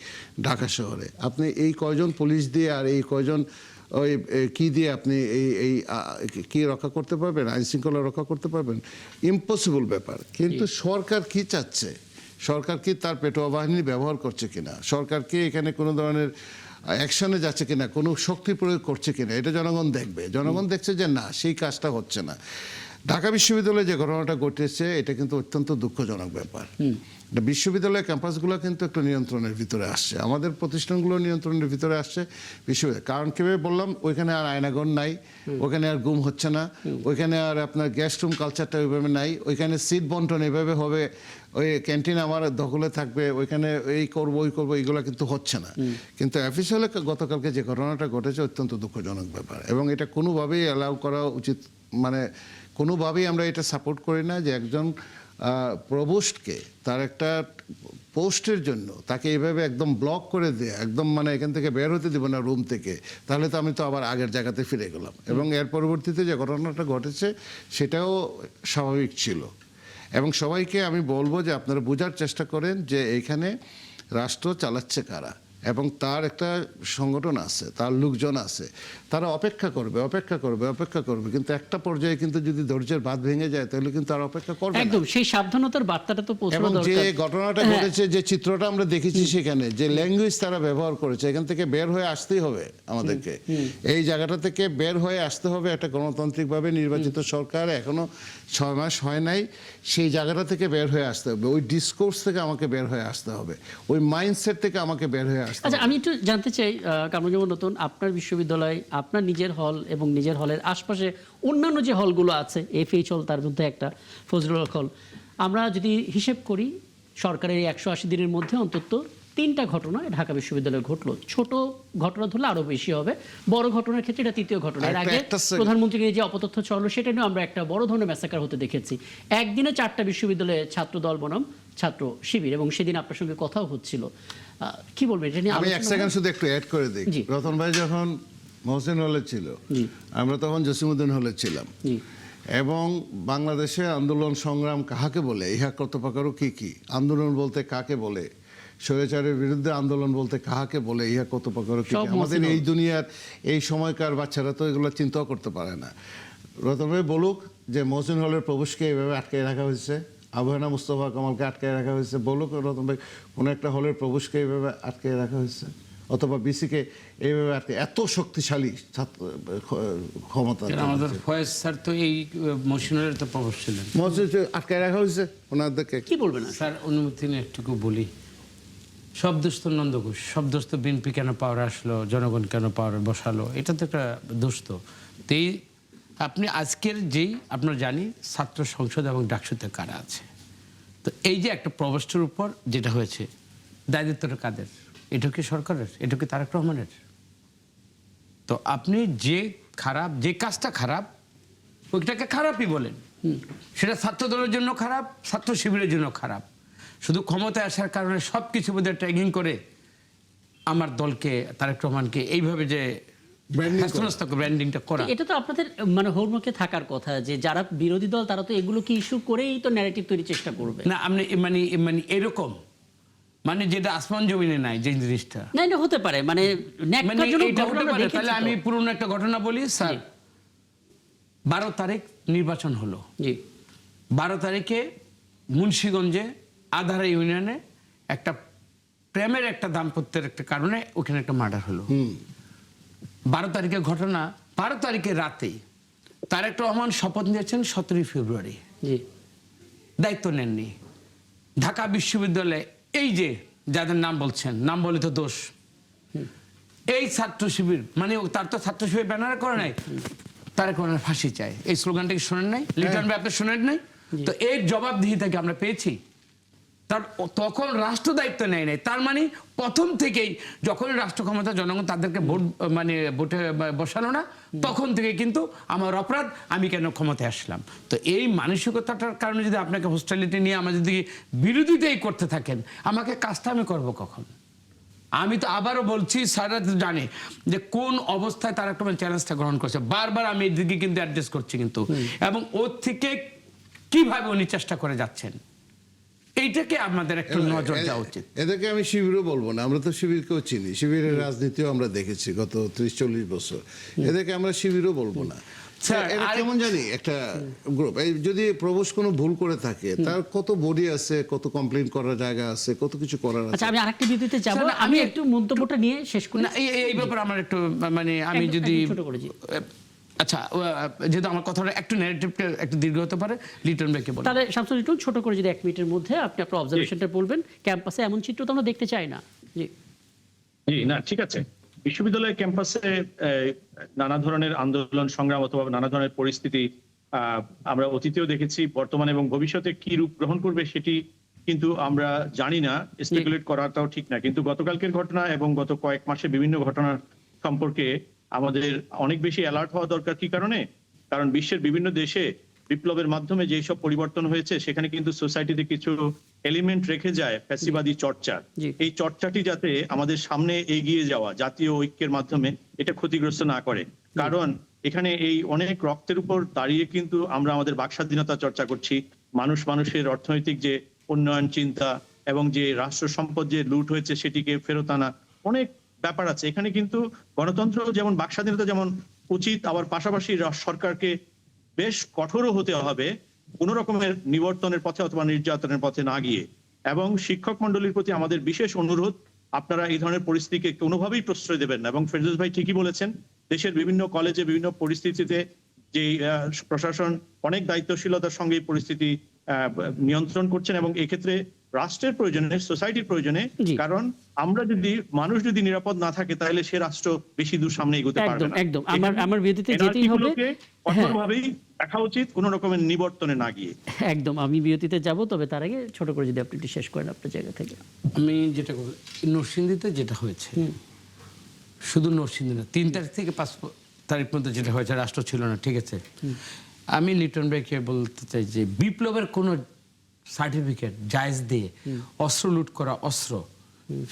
ঢাকা শহরে আপনি এই কয়জন পুলিশ দিয়ে আর এই কয়জন ওই কি দিয়ে আপনি এই কি রক্ষা করতে পারবেন? আইন শৃঙ্খলা রক্ষা করতে পারবেন? ইম্পসিবল ব্যাপার। কিন্তু সরকার কি চাচ্ছে? সরকার কি তার পেটোয়া বাহিনী ব্যবহার করছে কিনা, সরকার কি এখানে কোনো ধরনের অ্যাকশনে যাচ্ছে কিনা, কোনো শক্তি প্রয়োগ করছে কিনা, এটা জনগণ দেখবে। জনগণ দেখছে যে না, সেই কাজটা হচ্ছে না। ঢাকা বিশ্ববিদ্যালয়ে যে ঘটনাটা ঘটেছে এটা কিন্তু অত্যন্ত দুঃখজনক ব্যাপার। বিশ্ববিদ্যালয়ের ক্যাম্পাসগুলো কিন্তু একটু নিয়ন্ত্রণের ভিতরে আসছে, আমাদের প্রতিষ্ঠানগুলো নিয়ন্ত্রণের ভিতরে আসছে বিশ্ববিদ্যালয়। কারণ কীভাবে বললাম, ওইখানে আর আয়নাগর নাই, ওইখানে আর গুম হচ্ছে না, ওইখানে আর আপনার গ্যাস্ট রুম কালচারটা ওইভাবে নাই, ওইখানে সিট বন্টন এভাবে হবে, ওই ক্যান্টিন আমার দখলে থাকবে, ওইখানে এই করবো ওই করবো, এইগুলো কিন্তু হচ্ছে না। কিন্তু অফিসিয়ালে গতকালকে যে ঘটনাটা ঘটেছে অত্যন্ত দুঃখজনক ব্যাপার এবং এটা কোনোভাবেই অ্যালাউ করা উচিত, মানে কোনোভাবেই আমরা এটা সাপোর্ট করি না যে একজন প্রভোস্টকে তার একটা পোস্টের জন্য তাকে এইভাবে একদম ব্লক করে দেয়, একদম মানে এখান থেকে বের হতে দেবো না রুম থেকে, তাহলে তো আমি তো আবার আগের জায়গাতে ফিরে গেলাম। এবং এর পরবর্তীতে যে ঘটনাটা ঘটেছে সেটাও স্বাভাবিক ছিল। এবং সবাইকে আমি বলবো যে আপনারা বোঝার চেষ্টা করেন যে এইখানে রাষ্ট্র চালাচ্ছে কারা এবং তার একটা সংগঠন আছে, তার লোকজন আছে, তারা অপেক্ষা করবে, কিন্তু একটা পর্যায়ে কিন্তু যদি ধৈর্যের বাঁধ ভেঙে যায় তাহলে কিন্তু আর অপেক্ষা করবে না। একদম সেই সাবধানতার বার্তাটা তো পৌঁছানো এবং দরকার। যে ঘটনাটা ঘটেছে, যে চিত্রটা আমরা দেখেছি, সেখানে যে ল্যাঙ্গুয়েজ তারা ব্যবহার করেছে, এখান থেকে বের হয়ে আসতেই হবে আমাদেরকে। এই জায়গাটা থেকে বের হয়ে আসতে হবে। একটা গণতান্ত্রিকভাবে নির্বাচিত সরকার, এখনো 6 মাস হয় নাই, সেই জায়গাটা থেকে বের হয়ে আসতে হবে। ওই ডিসকোর্স থেকে আমাকে বের হয়ে আসতে হবে, ওই মাইন্ডসেট থেকে আমাকে বের হয়ে আসতে হবে। আচ্ছা, আমি একটু জানতে চাই কামরুজ্জামান নতুন, আপনার বিশ্ববিদ্যালয়, আপনার নিজের হল এবং নিজের হলের আশপাশে অন্যান্য যে হলগুলো আছে, এফএইচ হল তার মধ্যে একটা, ফজলুল হক হল, আমরা যদি হিসেব করি সরকারের এই 180 দিনের মধ্যে অন্তত 3টা ঘটনা ঢাকা বিশ্ববিদ্যালয়ে ঘটলো। ছোট ঘটনা ধরলে আরো বেশি হবে, বড় ঘটনার ক্ষেত্রে এটা 3য় ঘটনা। এর আগে প্রধানমন্ত্রীকে যে অপতথ্য চললো সেটা নিয়ে আমরা একটা বড় ধরনের ম্যাসাকার হতে দেখেছি। একদিনে 4টা বিশ্ববিদ্যালয়ে ছাত্র দল বনাম ছাত্র শিবির, এবং সেদিন আপনার সঙ্গে কথাও হচ্ছিল। কি বলবেন এটা নিয়ে? আমি 1 সেকেন্ড শুধু একটু অ্যাড করে দিই। রতন ভাই যখন মহসিন হলে ছিল, আমরা তখন জসিমউদ্দিন হলে ছিলাম, এবং বাংলাদেশে আন্দোলন সংগ্রাম কাহাকে বলে, ইহা কত প্রকার কি কি আন্দোলন বলতে কাকে বলে, স্বৈরাচারের বিরুদ্ধে আন্দোলন বলতে কাহাকে বলে, ইহা কত প্রকার কি। সব আমাদের মসৃণ। এই দুনিয়ার এই সময়কার বাচ্চারা তো এগুলো চিন্তাও করতে পারে না। রতন ভাই বলুক যে মহসিন হলের প্রবেশকে এইভাবে আটকে রাখা হয়েছে, আবহানা মুস্তফা কামালকে আটকে রাখা হয়েছে, বলুক রতন ভাই কোনো একটা হলের প্রবেশকে এইভাবে আটকে রাখা হয়েছে, অথবা বিসিকে এইভাবে আটকে, এত শক্তিশালী ক্ষমতা আমাদের ফয়েজ স্যার তো এই মশিনের তো প্রবেশ ছিলেন। মসজিদ আটকে রাখা হয়েছে ওনাদেরকে। কি বলবেন? স্যার অনুমতি নিয়ে একটুকু বলি, সব দোষ তো নন্দ ঘোষ, সব দোষ তো বিএনপি কেন পাওয়ার আসলো, জনগণ কেন পাওয়ার বসালো, এটা তো একটা দোষ। তো এই আপনি আজকের যেই আপনার জানি ছাত্র সংসদ এবং ডাকসুতে কারা আছে, তো এই যে একটা প্রবেশের উপর যেটা হয়েছে, দায়িত্বটা কাদের? এটা কি সরকারের? এটা কি তারেক রহমানের? তো আপনি যে খারাপ, যে কাজটা খারাপ ওইটাকে খারাপই বলেন, সেটা ছাত্র দলের জন্য খারাপ, ছাত্র শিবিরের জন্য খারাপ। শুধু ক্ষমতায় আসার কারণে সব কিছু মধ্যে ট্যাগিং করে আমার দলকে, তারেক রহমানকে এইভাবে যে ব্র্যান্ডিংটা করা, এটা তো আপনাদের মানে হোমওয়ার্কে থাকার কথা, যে যারা বিরোধী দল তারা তো এগুলোকে ইস্যু করেই তো ন্যারেটিভ তৈরির চেষ্টা করবে। না আপনি মানে এরকম মানে যেটা আসমান জমিনে নাই যে জিনিসটা, না এটা হতে পারে, মানে ন্যাক্কারজনক এইটা ঘটনা হতে আমরা পারে। দেখেছি তাহলে তো। আমি পুরনো একটা ঘটনা বলি স্যার। 12 তারিখ নির্বাচন হলো, জি 12 তারিখে মুন্সিগঞ্জে আধারা ইউনিয়নে একটা প্রেমের একটা দাম্পত্যের একটা কারণে ওখানে একটা মার্ডার হলো। 12 তারিখের ঘটনা। 12 তারিখে রাতে তারেক রহমান শপথ নিয়েছেন 17 ফেব্রুয়ারি, জি দায়িত্ব নেননি। ঢাকা বিশ্ববিদ্যালয়ে এই যে যাদের নাম বলছেন, নাম বলে তো দোষ, এই ছাত্র শিবির মানে তার তো ছাত্র শিবির ব্যানার করে নাই, তারেক রহমানের ফাঁসি চায়, এই স্লোগানটা কি শোনেন নাই? লিটন ভাই আপনি শোনেন নাই? তো এর জবাবদিহিতাকে আমরা পেয়েছি। তার তখন রাষ্ট্র দায়িত্ব নেয় নাই, তার মানে প্রথম থেকেই যখন রাষ্ট্র ক্ষমতা জনগণ তাদেরকে ভোট মানে ভোটে বসালো না, তখন থেকে কিন্তু আমার অপরাধ, আমি কেন ক্ষমতায় আসলাম। তো এই মানসিকতাটার কারণে যদি আপনাকে হোস্টালিটি নিয়ে আমার যদি বিরোধিতাই করতে থাকেন, আমাকে কাজটা আমি করবো কখন? আমি তো আবারও বলছি, স্যাররা তো জানে যে কোন অবস্থায় তারা একটা চ্যালেঞ্জটা গ্রহণ করছে, বারবার আমি এই দিকে কিন্তু অ্যাড্রেস করছি কিন্তু, এবং ওর থেকে কিভাবে উনি চেষ্টা করে যাচ্ছেন এইটাকে আমাদের একটু নজর দেওয়া উচিত। এদেরকে আমি শিবিরও বলবো না, আমরা তো শিবিরকেও চিনি, শিবিরের রাজনীতিও আমরা দেখেছি গত 30-40 বছর। এদেরকে আমরা শিবিরও বলবো না। এটা কেমন জানি একটা গ্রুপ, এই যদি প্রবেশ কোনো ভুল করে থাকে, তার কত বডি আছে, কত কমপ্লেইন করার জায়গা আছে, কত কিছু করার আছে। আচ্ছা আমি আরেকটা বিরতিতে যাব, স্যার, আমি একটু মন্তব্যটা নিয়ে শেষ করি। না এই ব্যাপারে আমার একটু মানে আমি একদম যদি ছোট করে, জি। আচ্ছা যেহেতু আমার কথাটা একটু ন্যারেটিভটা একটু দীর্ঘ হতে পারে, লিটন ভাইকে বলুন। তাহলে শামসুল লিটন ছোট করে যদি 1 মিনিটের মধ্যে আপনি আপনার অবজারভেশনটা বলবেন। ক্যাম্পাসে এমন চিত্র তো আমরা দেখতে চাই না। জি জি না ঠিক আছে। বিশ্ববিদ্যালয় ক্যাম্পাসে নানা ধরনের আন্দোলন সংগ্রাম অথবা নানা ধরনের পরিস্থিতি আমরা অতীতেও দেখেছি, বর্তমানে এবং ভবিষ্যতে কি রূপ গ্রহণ করবে সেটি কিন্তু আমরা জানি না, স্পেকুলেট করাটাও ঠিক না। কিন্তু গতকালকের ঘটনা এবং গত কয়েক মাসে বিভিন্ন ঘটনা সম্পর্কে আমাদের অনেক বেশি অ্যালার্ট হওয়া দরকার। কি কারণে? কারণ বিশ্বের বিভিন্ন দেশে বিপ্লবের মাধ্যমে যেই সব পরিবর্তন হয়েছে, সেখানে কিন্তু সোসাইটিতে কিছু এলিমেন্ট রেখে যায় ফ্যাসিবাদী চর্চা। এই চর্চাটি যাতে আমাদের সামনে এগিয়ে যাওয়া জাতীয় ঐক্যের মাধ্যমে এটা ক্ষতিগ্রস্ত না করে। কারণ এখানে এই অনেক রক্তের উপর দাঁড়িয়ে কিন্তু আমরা আমাদের বাক স্বাধীনতা চর্চা করছি, মানুষের অর্থনৈতিক যে উন্নয়ন চিন্তা এবং যে রাষ্ট্র সম্পদ যে লুট হয়েছে সেটিকে ফেরত আনা, অনেক ব্যাপার আছে এখানে। কিন্তু গণতন্ত্র যেমন বাক স্বাধীনতা যেমন উচিত, আবার পাশাপাশি সরকারকে বেশ কঠোরও হতে হবে কোনো রকমের নিবর্তনের পথে অথবা নির্যাতনের পথে না গিয়ে। এবং শিক্ষক মন্ডলীর প্রতি আমাদের বিশেষ অনুরোধ, আপনারা এই ধরনের পরিস্থিতিকে কোনোভাবেই প্রশ্রয় দেবেন না। এবং ফেরদৌস ভাই ঠিকই বলেছেন, দেশের বিভিন্ন কলেজে বিভিন্ন পরিস্থিতিতে যে প্রশাসন অনেক দায়িত্বশীলতার সঙ্গে এই পরিস্থিতি নিয়ন্ত্রণ করছেন, এবং এক্ষেত্রে রাষ্ট্রের প্রয়োজনে, সোসাইটির প্রয়োজনে। কারণ মানুষ যদি নিরাপদ না থাকে, তাহলে সে রাষ্ট্র বেশি দূর সামনে এগোতে পারবে না। একদম আমার বিরতিতে যেতেই হবে, কঠোরভাবেই দেখা উচিত, কোনো রকমের নিবর্তনে না গিয়ে। একদম আমি বিরতিতে যাব, তবে তার আগে ছোট করে যদি আপনি শেষ করেন আপনার জায়গা থেকে। আমি যেটা বলি, নরসিংদীতে যেটা হয়েছে, শুধু নরসিংদী না, 3 তারিখ থেকে 5 তারিখ পর্যন্ত যেটা হয়েছে, রাষ্ট্র ছিল না, ঠিক আছে। আমি লিটন ভাইকে বলতে চাই যে বিপ্লবের কোনো সার্টিফিকেট জায়েজ দিয়ে অস্ত্র লুট করা, অস্ত্র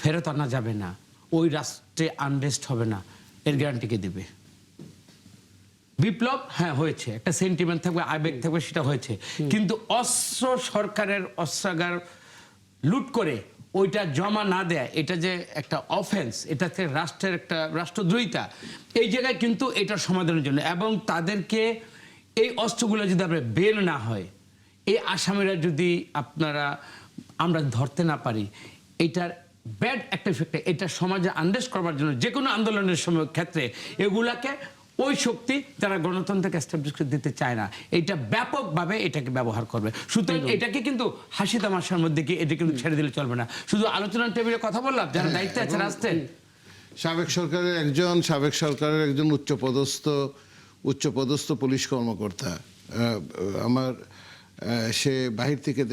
ফেরত আনা যাবে না, ওই রাষ্ট্রে আনরেস্ট হবে না, এর গ্যারান্টিকে দেবে? বিপ্লব হ্যাঁ হয়েছে, একটা সেন্টিমেন্ট থাকবে, আবেগ থাকবে, সেটা হয়েছে, কিন্তু অস্ত্র সরকারের অস্ত্রাগার লুট করে ওইটা জমা না দেয়, এটা যে একটা অফেন্স, এটাতে রাষ্ট্রের একটা রাষ্ট্রদ্রোহিতা, এই জায়গায় কিন্তু এটার সমাধানের জন্য এবং তাদেরকে এই অস্ত্রগুলো যদি আপনার বের না হয়, এই আসামিরা যদি আমরা ধরতে না পারি, এটার ব্যাড একটা ইফেক্ট, এটা সমাজে আন্ডারস্ট্যান্ড করবার জন্য যে কোনো আন্দোলনের সময় ক্ষেত্রে এগুলাকে ওই শক্তি যারা গণতন্ত্রকে এস্টাবলিশ করে দিতে চায় না, এটা ব্যাপকভাবে এটাকে ব্যবহার করবে। সুতরাং এটাকে কিন্তু হাসি তামাশার মধ্যে কি এটা কিন্তু ছেড়ে দিলে চলবে না। শুধু আলোচনার টেবিলে কথা বললাম, যারা দায়িত্বে আছে রাষ্ট্রের, সাবেক সরকারের একজন উচ্চপদস্থ পুলিশ কর্মকর্তা সে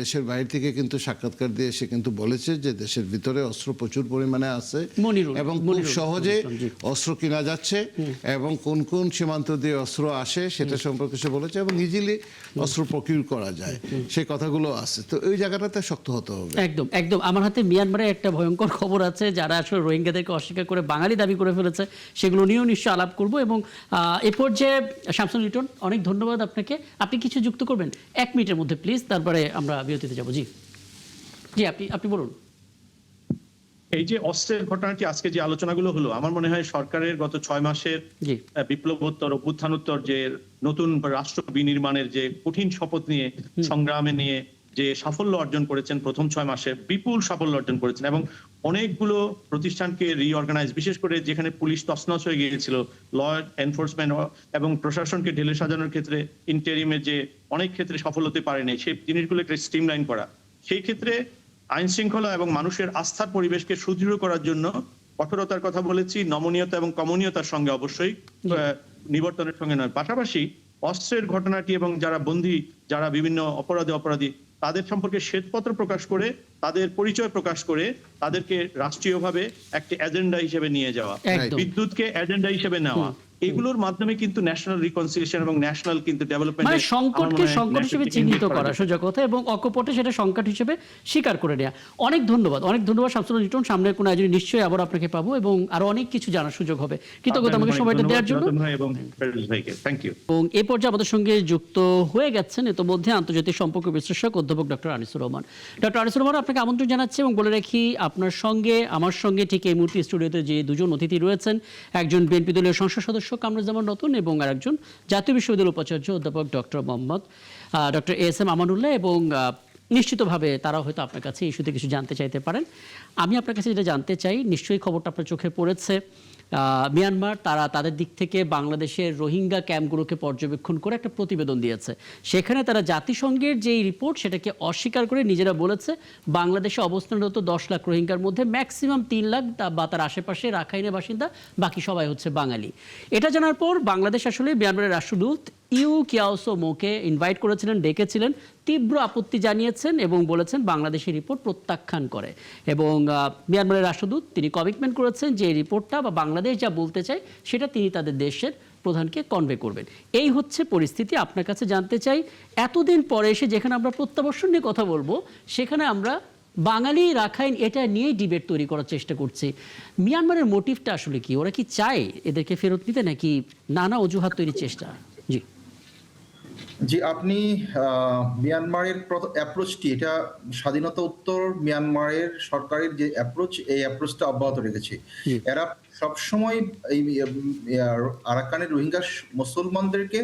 দেশের বাহির থেকে কিন্তু সাক্ষাৎকার দিয়ে সে কিন্তু বলেছে যে দেশের ভিতরে অস্ত্র প্রচুর পরিমাণে আছে এবং খুব সহজে অস্ত্র কিনা যাচ্ছে এবং কোন কোন সীমান্ত দিয়ে অস্ত্র আসে সেটা সম্পর্কে সে বলেছে এবং ইজিলি অস্ত্র প্রকিউর করা যায়, সেই কথাগুলো আছে। তো ওই জায়গাটাতে শক্ত হতে হবে। একদম একদম। আমার হাতে মিয়ানমারে একটা ভয়ঙ্কর খবর আছে, যারা আসলে রোহিঙ্গাদেরকে অস্বীকার করে বাঙালি দাবি করে ফেলেছে, সেগুলো নিয়েও নিশ্চয়ই আলাপ করব। এবং এ পর্যায়ে শামসুল লিটন, অনেক ধন্যবাদ আপনাকে। আপনি কিছু যুক্ত করবেন 1 মিনিটের মধ্যে প্লিজ, তারপরে আমরা বিরতিতে যাব। জি জি, আপনি বলুন। এই যে অস্ত্রের ঘটনাটি আজকে যে আলোচনাগুলো হলো, আমার মনে হয় সরকারের গত 6 মাসের বিপ্লবোত্তর অভ্যুত্থানোত্তর যে নতুন রাষ্ট্র বিনির্মাণের যে কঠিন শপথ নিয়ে সংগ্রামে নিয়ে যে সাফল্য অর্জন করেছেন, প্রথম 6 মাসে বিপুল সাফল্য অর্জন করেছেন এবং অনেকগুলো প্রতিষ্ঠানকে রিঅর্গানাইজ, বিশেষ করে যেখানে পুলিশ তছনছ হয়ে গিয়েছিল, ল এনফোর্সমেন্ট এবং প্রশাসনকে ঢেলে সাজানোর ক্ষেত্রে ইন্টারিমে যে অনেক ক্ষেত্রে সফল হতে পারেনি, সেই জিনিসগুলোকে স্ট্রিমলাইন করা, সেই ক্ষেত্রে আইন শৃঙ্খলা এবং মানুষের আস্থার পরিবেশকে সুদৃঢ় করার জন্য কঠোরতার কথা বলেছি, নমনীয়তা এবং কমনীয়তার সঙ্গে, অবশ্যই নিবর্তনের সঙ্গে নয়। পাশাপাশি অস্ত্রের ঘটনাটি এবং যারা বন্দী, যারা বিভিন্ন অপরাধী তাদের সম্পর্কে শ্বেতপত্র প্রকাশ করে, তাদের পরিচয় প্রকাশ করে, তাদেরকে রাষ্ট্রীয়ভাবে একটি এজেন্ডা হিসেবে নিয়ে যাওয়া, বিদ্যুৎকে এজেন্ডা হিসেবে নেওয়া, এগুলোর মাধ্যমে কিন্তু ন্যাশনাল রিকনসিলিয়েশন এবং ন্যাশনাল কিন্তু ডেভেলপমেন্ট, মানে সংকটকে সংকট হিসেবে চিহ্নিত করা, সোজা কথা, এবং অকপটে সেটা সংকট হিসেবে স্বীকার করে নেওয়া। অনেক ধন্যবাদ শামসুল লিটন। সামনের কোনো আয়োজনে নিশ্চয়ই আবার আপনাকে পাবো এবং আরো অনেক কিছু জানার সুযোগ হবে। কৃতজ্ঞতা আমাকে সময়টা দেওয়ার জন্য। এবং এই পর্যায়ে আমাদের সঙ্গে যুক্ত হয়ে গেছেন ইতোমধ্যে আন্তর্জাতিক সম্পর্ক বিশ্লেষক অধ্যাপক ডক্টর আনিসুর রহমান। ডক্টর আনিসুর রহমান, আপনাকে আমন্ত্রণ জানাচ্ছি এবং বলে রাখি আপনার সঙ্গে আমার সঙ্গে ঠিক এই মুহূর্তে স্টুডিওতে যে দুজন অতিথি রয়েছেন, একজন বিএনপি দলীয় সংসদ সদস্য কামরুজ্জামান নতুন এবং আরেকজন জাতীয় বিশ্ববিদ্যালয়ের উপাচার্য অধ্যাপক ডক্টর এস এম আমানুল্লাহ, এবং নিশ্চিতভাবে তারা হয়তো আপনার কাছে ইস্যুতে কিছু জানতে চাইতে পারেন। আমি আপনার কাছে যেটা জানতে চাই, নিশ্চয়ই খবরটা আপনার চোখে পড়েছে, মিয়ানমার তারা তাদের দিক থেকে বাংলাদেশের রোহিঙ্গা ক্যাম্পগুলোকে পর্যবেক্ষণ করে একটা প্রতিবেদন দিয়েছে। সেখানে তারা জাতিসংঘের যেই রিপোর্ট সেটাকে অস্বীকার করে নিজেরা বলেছে বাংলাদেশে অবস্থানরত 10 লাখ রোহিঙ্গার মধ্যে ম্যাক্সিমাম 3 লাখ বা তার আশেপাশে রাখাইনের বাসিন্দা, বাকি সবাই হচ্ছে বাঙালি। এটা জানার পর বাংলাদেশ আসলে মিয়ানমারের রাষ্ট্রদূত ইউ কিয়াওসো মোকে ইনভাইট করেছিলেন, ডেকেছিলেন, তীব্র আপত্তি জানিয়েছেন এবং বলেছেন বাংলাদেশের রিপোর্ট প্রত্যাখ্যান করে। এবং মিয়ানমারের রাষ্ট্রদূত তিনি কমিটমেন্ট করেছেন যে এই রিপোর্টটা বা বাংলাদেশ যা বলতে চায় সেটা তিনি তাদের দেশের প্রধানকে কনভে করবেন। এই হচ্ছে পরিস্থিতি। আপনার কাছে জানতে চাই, এতদিন পরে এসে যেখানে আমরা প্রত্যাবর্ষণ নিয়ে কথা বলবো, সেখানে আমরা বাঙালি রাখাইন এটা নিয়েই ডিবেট তৈরি করার চেষ্টা করছি। মিয়ানমারের মোটিভটা আসলে কি? ওরা কি চায় এদেরকে ফেরত নিতে, নাকি নানা অজুহাত তৈরির চেষ্টা? জি, আপনি মিয়ানমারের অ্যাপ্রোচটি, এটা স্বাধীনতা উত্তর মিয়ানমারের সরকারের যে অ্যাপ্রোচ, এই অ্যাপ্রোচটা অব্যাহত রেখেছে। এরা সবসময় এই আরাকানের রোহিঙ্গা মুসলমানদেরকে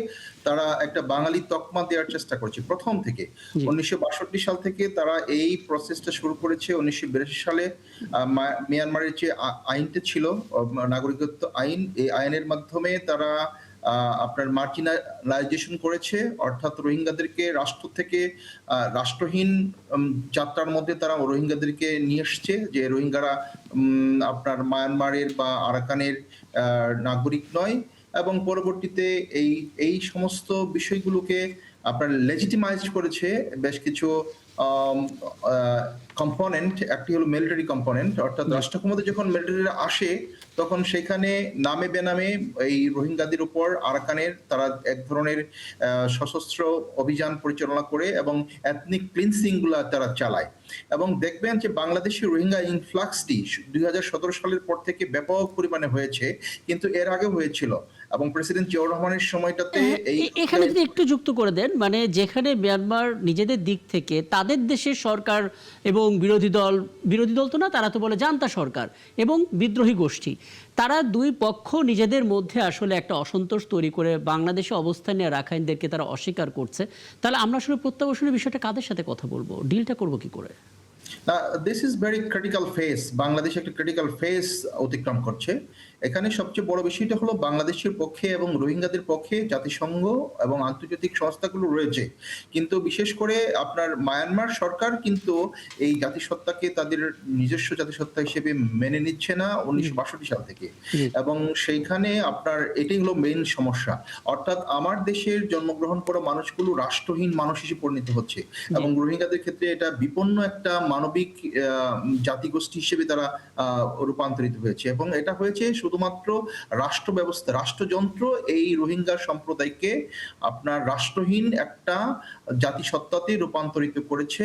তারা একটা বাঙালি তকমা দেওয়ার চেষ্টা করছে প্রথম থেকে। 1962 সাল থেকে তারা এই প্রসেসটা শুরু করেছে। 1982 সালে মিয়ানমারের যে আইনটা ছিল, নাগরিকত্ব আইন, এই আইনের মাধ্যমে তারা আপনার মার্জিনালাইজেশন করেছে, অর্থাৎ রোহিঙ্গাদেরকে রাষ্ট্র থেকে রাষ্ট্রহীন যাত্রার মধ্যে তারা রোহিঙ্গাদেরকে নিয়ে এসছে, যে রোহিঙ্গারা আপনার মায়ানমারের বা আরাকানের নাগরিক নয়। এবং পরবর্তীতে এই সমস্ত বিষয়গুলোকে আপনার লেজিটিমাইজ করেছে বেশ কিছু কম্পোনেন্ট। একটি হলো মিলিটারি কম্পোনেন্ট, অর্থাৎ রাষ্ট্র ক্ষমতা যখন মিলিটারিরা আসে তখন সেখানে নামে বেনামে এই রোহিঙ্গাদের উপর আরাকানের তারা এক ধরনের সশস্ত্র অভিযান পরিচালনা করে এবং এথনিক ক্লিনসিং গুলা তারা চালায়। এবং দেখবেন যে বাংলাদেশের রোহিঙ্গা ইনফ্লাক্সটি 2017 সালের পর থেকে ব্যাপক পরিমাণে হয়েছে, কিন্তু এর আগে হয়েছিল। এবং প্রেসিডেন্ট জিয়াউর রহমানের সময়টাতে এই এখানে যদি একটু যুক্ত করে দেন, মানে যেখানে মিয়ানমার নিজেদের দিক থেকে তাদের দেশের সরকার এবং বিরোধী দল তো না, তারা তো বলে জান্তা সরকার এবং বিদ্রোহী গোষ্ঠী, তারা দুই পক্ষ নিজেদের মধ্যে আসলে একটা অসন্তোষ তৈরি করে বাংলাদেশে অবস্থান নিয়ে রাখাইনদেরকে তারা অস্বীকার করছে, তাহলে আমরা আসলে প্রত্যাবাসনের বিষয়টা কাদের সাথে কথা বলবো, ডিলটা করবো কি করে? This is very critical phase. Bangladesh একটা ক্রিটিক্যাল ফেজ অতিক্রম করছে। এখানে সবচেয়ে বড় বিষয়টা হলো বাংলাদেশের পক্ষে এবং রোহিঙ্গাদের পক্ষে জাতিসংঘ এবং আন্তর্জাতিক সংস্থাগুলো রয়েছে, কিন্তু বিশেষ করে আপনার মায়ানমার সরকার কিন্তু এই জাতিসত্তাকে তাদের নিজস্ব জাতিসত্তা হিসেবে মেনে নিচ্ছে না 1962 সাল থেকে, এবং সেইখানে আপনার এটাই হলো মেইন সমস্যা। অর্থাৎ আমার দেশের জন্মগ্রহণ করা মানুষগুলো রাষ্ট্রহীন মানুষ হিসেবে পরিণত হচ্ছে, এবং রোহিঙ্গাদের ক্ষেত্রে এটা বিপন্ন একটা মানবিক জাতিগোষ্ঠী হিসেবে তারা রূপান্তরিত হয়েছে, এবং এটা হয়েছে শুধুমাত্র রাষ্ট্র ব্যবস্থা, রাষ্ট্রযন্ত্র এই রোহিঙ্গা সম্প্রদায়কে আপনার রাষ্ট্রহীন একটা জাতিসত্তাতে রূপান্তরিত করেছে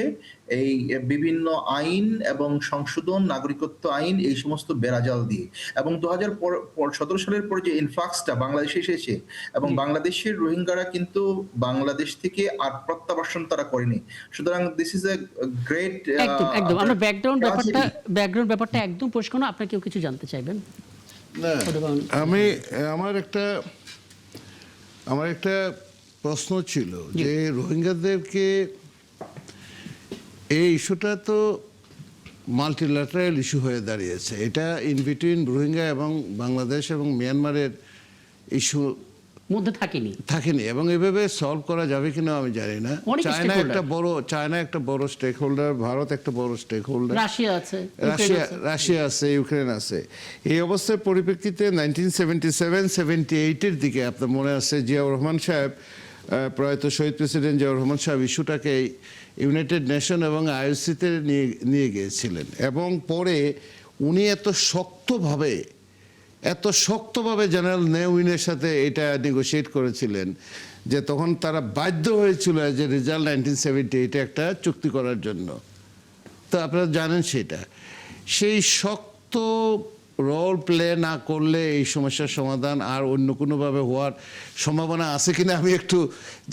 এই বিভিন্ন আইন এবং সংশোধন, নাগরিকত্ব আইন, এই সমস্ত বেড়াজাল দিয়ে। এবং 2017 সালের পরে যে ইনফ্লাক্সটা বাংলাদেশে এসেছে, এবং বাংলাদেশের রোহিঙ্গারা কিন্তু বাংলাদেশ থেকে আর প্রত্যাবাসন তারা করেনি। সুতরাং দিস ইজ এ গ্রেট একদম আমরা ব্যাকগ্রাউন্ড ব্যাপারটা একদম পরিষ্কার না। আপনার কেউ কিছু জানতে চাইবেন? না, আমার একটা প্রশ্ন ছিল যে রোহিঙ্গাদেরকে এই ইস্যুটা তো মাল্টিল্যাটারাল ইস্যু হয়ে দাঁড়িয়েছে, এটা ইন বিটুইন রোহিঙ্গা এবং বাংলাদেশ এবং মিয়ানমারের ইস্যু মধ্যে থাকেনি, এবং এভাবে সলভ করা যাবে কিনা আমি জানি না। চায়না একটা বড় স্টেক হোল্ডার, ভারত একটা বড় স্টেক হোল্ডার, রাশিয়া আছে, ইউক্রেন আছে। এই অবস্থার পরিপ্রেক্ষিতে 1977-78-এর দিকে আপনার মনে আছে জিয়াউর রহমান সাহেব, প্রয়াত শহীদ প্রেসিডেন্ট জিয়াউর রহমান সাহেব ইস্যুটাকে ইউনাইটেড নেশন এবং আইওসিতে নিয়ে গিয়েছিলেন, এবং পরে উনি এত শক্তভাবে জেনারেল নেউইনের সাথে এটা নেগোশিয়েট করেছিলেন যে তখন তারা বাধ্য হয়েছিল যে রেজাল্ট 1978 একটা চুক্তি করার জন্য। তো আপনারা জানেন সেটা, সেই শক্ত রোল প্লে না করলে এই সমস্যার সমাধান আর অন্য কোনোভাবে হওয়ার সম্ভাবনা আছে কিনা আমি একটু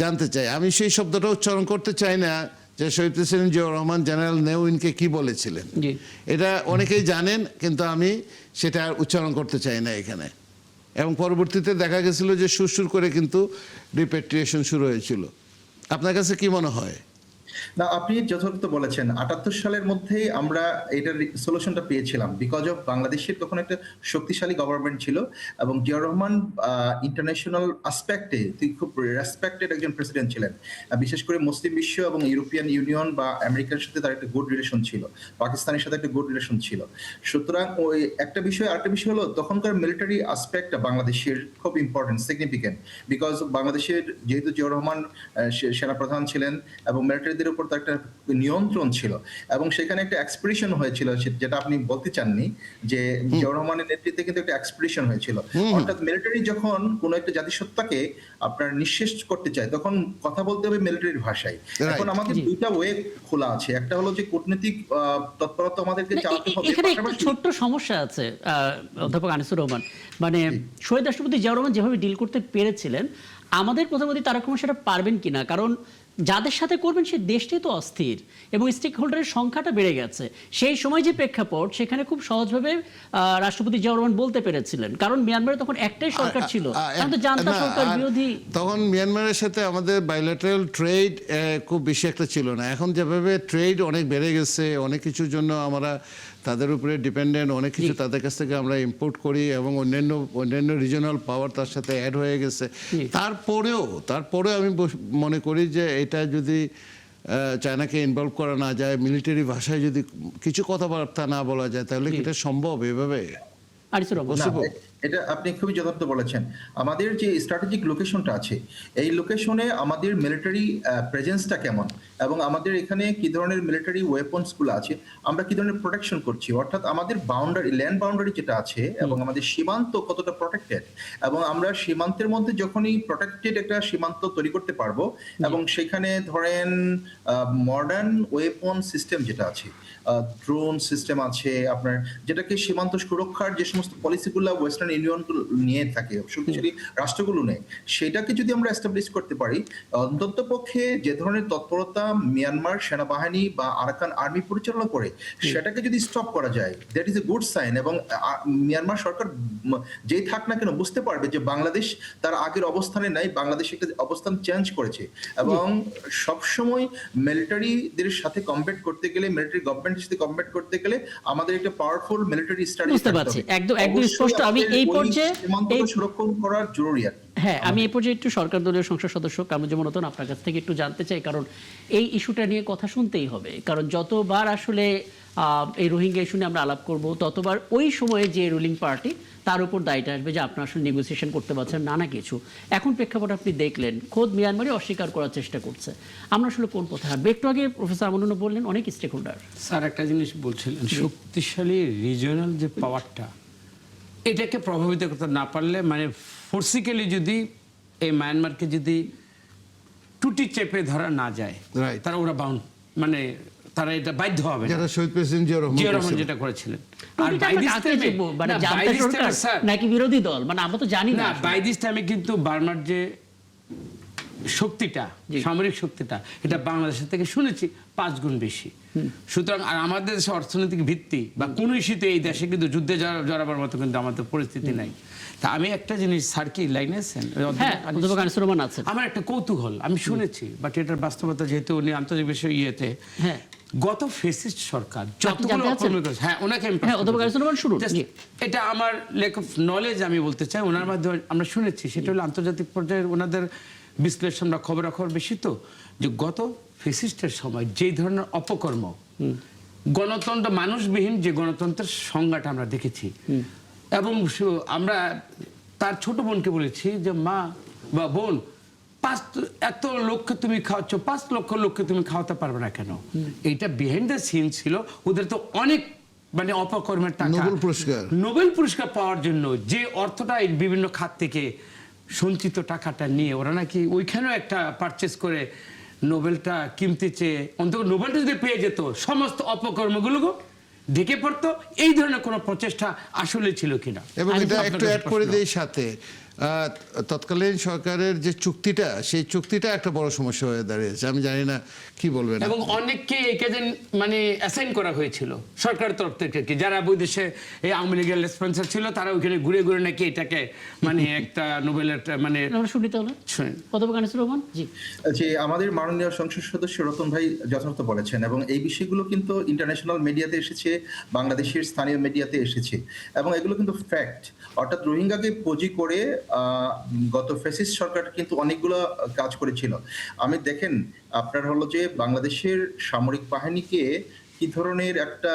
জানতে চাই। আমি সেই শব্দটা উচ্চারণ করতে চাই না যে শহীদ প্রেসিডেন্ট জিয়াউর রহমান জেনারেল নেউইনকে কি বলেছিলেন, এটা অনেকেই জানেন, কিন্তু আমি সেটা উচ্চারণ করতে চাই না এখানে। এবং পরবর্তীতে দেখা গেছিল যে সুর করে কিন্তু রিপেট্রিয়েশন শুরু হয়েছিল। আপনার কাছে কি মনে হয়? না, আপনি যথার্থ বলেছেন। 78 সালের মধ্যে আমরা এটার সলিউশনটা পেয়েছিলাম বিকজ অফ বাংলাদেশের তখন একটা শক্তিশালী গভর্নমেন্ট ছিল, এবং জিয়াউর রহমান ইন্টারন্যাশনাল আসপেক্টে খুব রেসপেক্টেড একজন প্রেসিডেন্ট ছিলেন। বিশেষ করে মুসলিম বিশ্ব এবং ইউরোপিয়ান ইউনিয়ন বা আমেরিকার সাথে তার একটা গুড রিলেশন ছিল, পাকিস্তানের সাথে একটা গুড রিলেশন ছিল। সুতরাং ওই একটা বিষয়, আরেকটা বিষয় হলো তখনকার মিলিটারি আসপেক্টটা বাংলাদেশের খুব ইম্পর্টেন্ট, সিগনিফিকেন্ট, বিকজ বাংলাদেশের যেহেতু জিয়াউর রহমান সেনাপ্রধান ছিলেন এবং মিলিটারি উপর তার একটা নিয়ন্ত্রণ ছিল, এবং সেখানে একটা এক্সপিডিশন হয়েছিল, যেটা আপনি বলতে চাননি, যে জিয়াউর রহমানের নেতৃত্বে কিন্তু একটা এক্সপিডিশন হয়েছিল। অর্থাৎ মিলিটারি যখন কোনো একটা জাতিসত্তাকে আপনার নিঃশেষ করতে চায় তখন কথা বলতে হবে মিলিটারির ভাষায়। এখন আমাদের দুইটা ওয়ে খোলা আছে, একটা হলো যে কূটনৈতিক তৎপরতা আমাদেরকে চালাতে হবে। এখানে একটা ছোট্ট সমস্যা আছে অধ্যাপক আনিসুর রহমান, মানে শহীদ রাষ্ট্রপতি জিয়াউর রহমান যেভাবে ডিল করতে পেরেছিলেন, আমাদের প্রধানমন্ত্রী তারেক রহমান সেটা পারবেন কিনা? কারণ যাদের সাথে করবেন সে দেশটাই তো অস্থির এবং স্টেক হোল্ডারের সংখ্যাটা বেড়ে গেছে। সেই সময় যে প্রেক্ষাপট, সেখানে খুব সহজভাবে রাষ্ট্রপতি জিয়াউর রহমান বলতে পেরেছিলেন, কারণ মিয়ানমারে তখন একটাই সরকার ছিল, জান্তা সরকার বিরোধী। তখন মিয়ানমারের সাথে আমাদের বাইলেটারাল ট্রেড খুব বেশি একটা ছিল না। এখন যেভাবে ট্রেড অনেক বেড়ে গেছে, অনেক কিছুর জন্য আমরা তাদের উপরে ডিপেন্ডেন্ট, অনেক কিছু তাদের কাছ থেকে আমরা ইম্পোর্ট করি, এবং অন্যান্য রিজিওনাল পাওয়ার তার সাথে অ্যাড হয়ে গেছে। তারপরেও আমি মনে করি যে এটা যদি চায়নাকে ইনভলভ করা না যায়, মিলিটারি ভাষায় যদি কিছু কথাবার্তা না বলা যায়, তাহলে কি এটা সম্ভব এভাবে? এটা আপনি খুবই যথার্থ বলেছেন। আমাদের যে স্ট্র্যাটেজিক লোকেশনটা আছে, এই লোকেশনে আমাদের মিলিটারি প্রেজেন্সটা কেমন, এবং আমাদের এখানে কি ধরনের মিলিটারি ওয়েপন্সগুলো আছে, আমরা কি ধরনের প্রোটেকশন করছি, অর্থাৎ আমাদের বাউন্ডারি, ল্যান্ড বাউন্ডারি যেটা আছে, এবং আমাদের সীমান্ত কতটা প্রোটেক্টেড, এবং আমরা সীমান্তের মধ্যে যখনই প্রোটেক্টেড একটা সীমান্ত তৈরি করতে পারবো, এবং সেখানে ধরেন মডার্ন ওয়েপন সিস্টেম যেটা আছে, ড্রোন সিস্টেম আছে, আপনার যেটাকে সীমান্ত সুরক্ষার যে সমস্ত পলিসিগুলো ওয়েস্টার্ন ইউনিয়ন নিয়ে থাকে, শক্তিশালী রাষ্ট্রগুলো নেই, সেটাকে যদি আমরা এস্টাবলিশ করতে পারি, অন্ততপক্ষে যে ধরনের তৎপরতা মিয়ানমার সেনাবাহিনী বা আরাকান আর্মি পরিচালনা করে সেটাকে যদি স্টপ করা যায়, that is a good sign. এবং মিয়ানমার সরকার যেই থাক না কেন বুঝতে পারবে যে বাংলাদেশ তার আগের অবস্থানে নাই, বাংলাদেশ একটা অবস্থান চেঞ্জ করেছে। এবং সবসময় মিলিটারিদের সাথে কম্পিট করতে গেলে, মিলিটারি গভর্নমেন্টের সাথে কম্পিট করতে গেলে আমাদের একটা পাওয়ারফুল মিলিটারি স্ট্র্যাটেজি বুঝতে পারছি, একদম স্পষ্ট। আমি এই পর্যায়ে সুরক্ষা করা জরুরি আর কি। হ্যাঁ, আমি এই পর্যায়ে একটু সরকার দলীয় সংসদ সদস্য কামরুজ্জামান রতন আপনার কাছ থেকে একটু জানতে চাই, কারণ এই ইস্যুটা নিয়ে কথা শুনতেই হবে। কারণ যতবার আসলে এই রোহিঙ্গা ইস্যু নিয়ে আমরা আলাপ করব, ততবার ওই সময়ে যে রুলিং পার্টি তার উপর দায়টা আসবে যে আপনারা আসলে নেগোসিয়েশন করতে পারছেন নানা কিছু। এখন প্রেক্ষাপট আপনি দেখলেন, খোদ মিয়ানমারই অস্বীকার করার চেষ্টা করছে। আমরা আসলে কোন পথে হাঁটবো? একটু আগে প্রফেসর আমানুল্লাহ বললেন অনেক স্টেক হোল্ডার। স্যার একটা জিনিস বলছিলেন, শক্তিশালী রিজিওনাল যে পাওয়ারটা, এটাকে প্রভাবিত করতে না পারলে, মানে ফোর্সিক্যালি যদি এই মায়ানমারকে যদি টুটি চেপে ধরা না যায়, Right. তারা ওরা বাউন্ড, মানে তারা এটা বাধ্য হবে না। যারা শহীদ প্রেসিডেন্ট জিয়া জিয়া রহমান রহমান যেটা করেছিলেন। আর জানতে সরকার নাকি বিরোধী দল, মানে আমরা তো জানি না। বাই দিস টাইমে কিন্তু বার্মার যে শক্তিটা, সামরিক শক্তিটা, এটা বাংলাদেশের থেকে শুনেছি 5 গুণ বেশি। সুতরাং আর আমাদের দেশে অর্থনৈতিক ভিত্তি বা কোন ইস্যুতে এই দেশে কিন্তু যুদ্ধে জড়াবার মতো কিন্তু আমাদের পরিস্থিতি নাই। তা আমি একটা জিনিস, স্যার কি লাইনে আছেন? হ্যাঁ, অধ্যাপক আনিসুর রহমান আছেন। আমার একটা কৌতূহল, আমি শুনেছি, বাট এটার বাস্তবতা যেহেতু উনি আন্তর্জাতিক বিষয় ইয়েতে, হ্যাঁ, গত ফেসিস্ট সরকার আপনি জানতে চাচ্ছেন? হ্যাঁ, ওনাকে আমি হ্যাঁ, অধ্যাপক আনিসুর রহমান শুরু। Just এটা আমার লেক অফ নলেজ আমি বলতে চাই, ওনার মাধ্যমে আমরা শুনেছি, সেটা হলো আন্তর্জাতিক পর্যায়ে ওনাদের বিশ্লেষণ বা খবরাখবর বেশি, তো যে গত ফেসিস্টের সময় যেই ধরনের অপকর্ম, গণতন্ত্র, মানুষবিহীন যে গণতন্ত্রের সংজ্ঞাটা আমরা দেখেছি, এবং আমরা তার ছোট বোনকে বলেছি যে মা বা বোন, এত লোককে তুমি খাওয়াচ্ছ, 5 লক্ষ লোককে তুমি খাওয়াতে পারবে না কেন? এইটা বিহাইন্ড দ্য সিন ছিল। ওদের তো অনেক মানে অপকর্মের টাকা, নোবেল পুরস্কার পাওয়ার জন্য যে অর্থটা এই বিভিন্ন খাত থেকে সঞ্চিত টাকাটা নিয়ে ওরা নাকি ওইখানেও একটা পারচেস করে নোবেলটা কিনতে চেয়ে, অন্তত নোবেলটা যদি পেয়ে যেত সমস্ত অপকর্মগুলো ঢেকে পড়তো। এই ধরনের কোনো প্রচেষ্টা আসলে ছিল কিনা? এবং এটা একটু অ্যাড করে দেই সাথে, তৎকালীন সরকারের যে চুক্তিটা, সেই চুক্তিটা একটা বড় সমস্যা হয়ে দাঁড়িয়েছে। আমি জানি না কি বলবেন। এবং অনেককে এই কাজে মানে অ্যাসাইন করা হয়েছিল সরকারের তরফ থেকে, কি যারা বৈদেশে এই আওয়ামী লীগের স্পন্সর ছিল, তারা ওইখানে ঘুরে ঘুরে নাকি এটাকে মানে একটা নোবেলের মানে শুনিতে হলো। অধ্যাপক আনিসুর রহমান জি। যে আমাদের মাননীয় সংসদ সদস্য রতন ভাই যথার্থ বলেছেন, এবং এই বিষয়গুলো কিন্তু ইন্টারন্যাশনাল মিডিয়াতে এসেছে, বাংলাদেশের স্থানীয় মিডিয়াতে এসেছে, এবং এগুলো কিন্তু ফ্যাক্ট। অর্থাৎ রোহিঙ্গাকে পুঁজি করে গত ফ্যাসিস্ট সরকার কিন্তু অনেকগুলো কাজ করেছিল। আমি দেখেন, আপনার হলো যে বাংলাদেশের সামরিক বাহিনীকে কি ধরনের একটা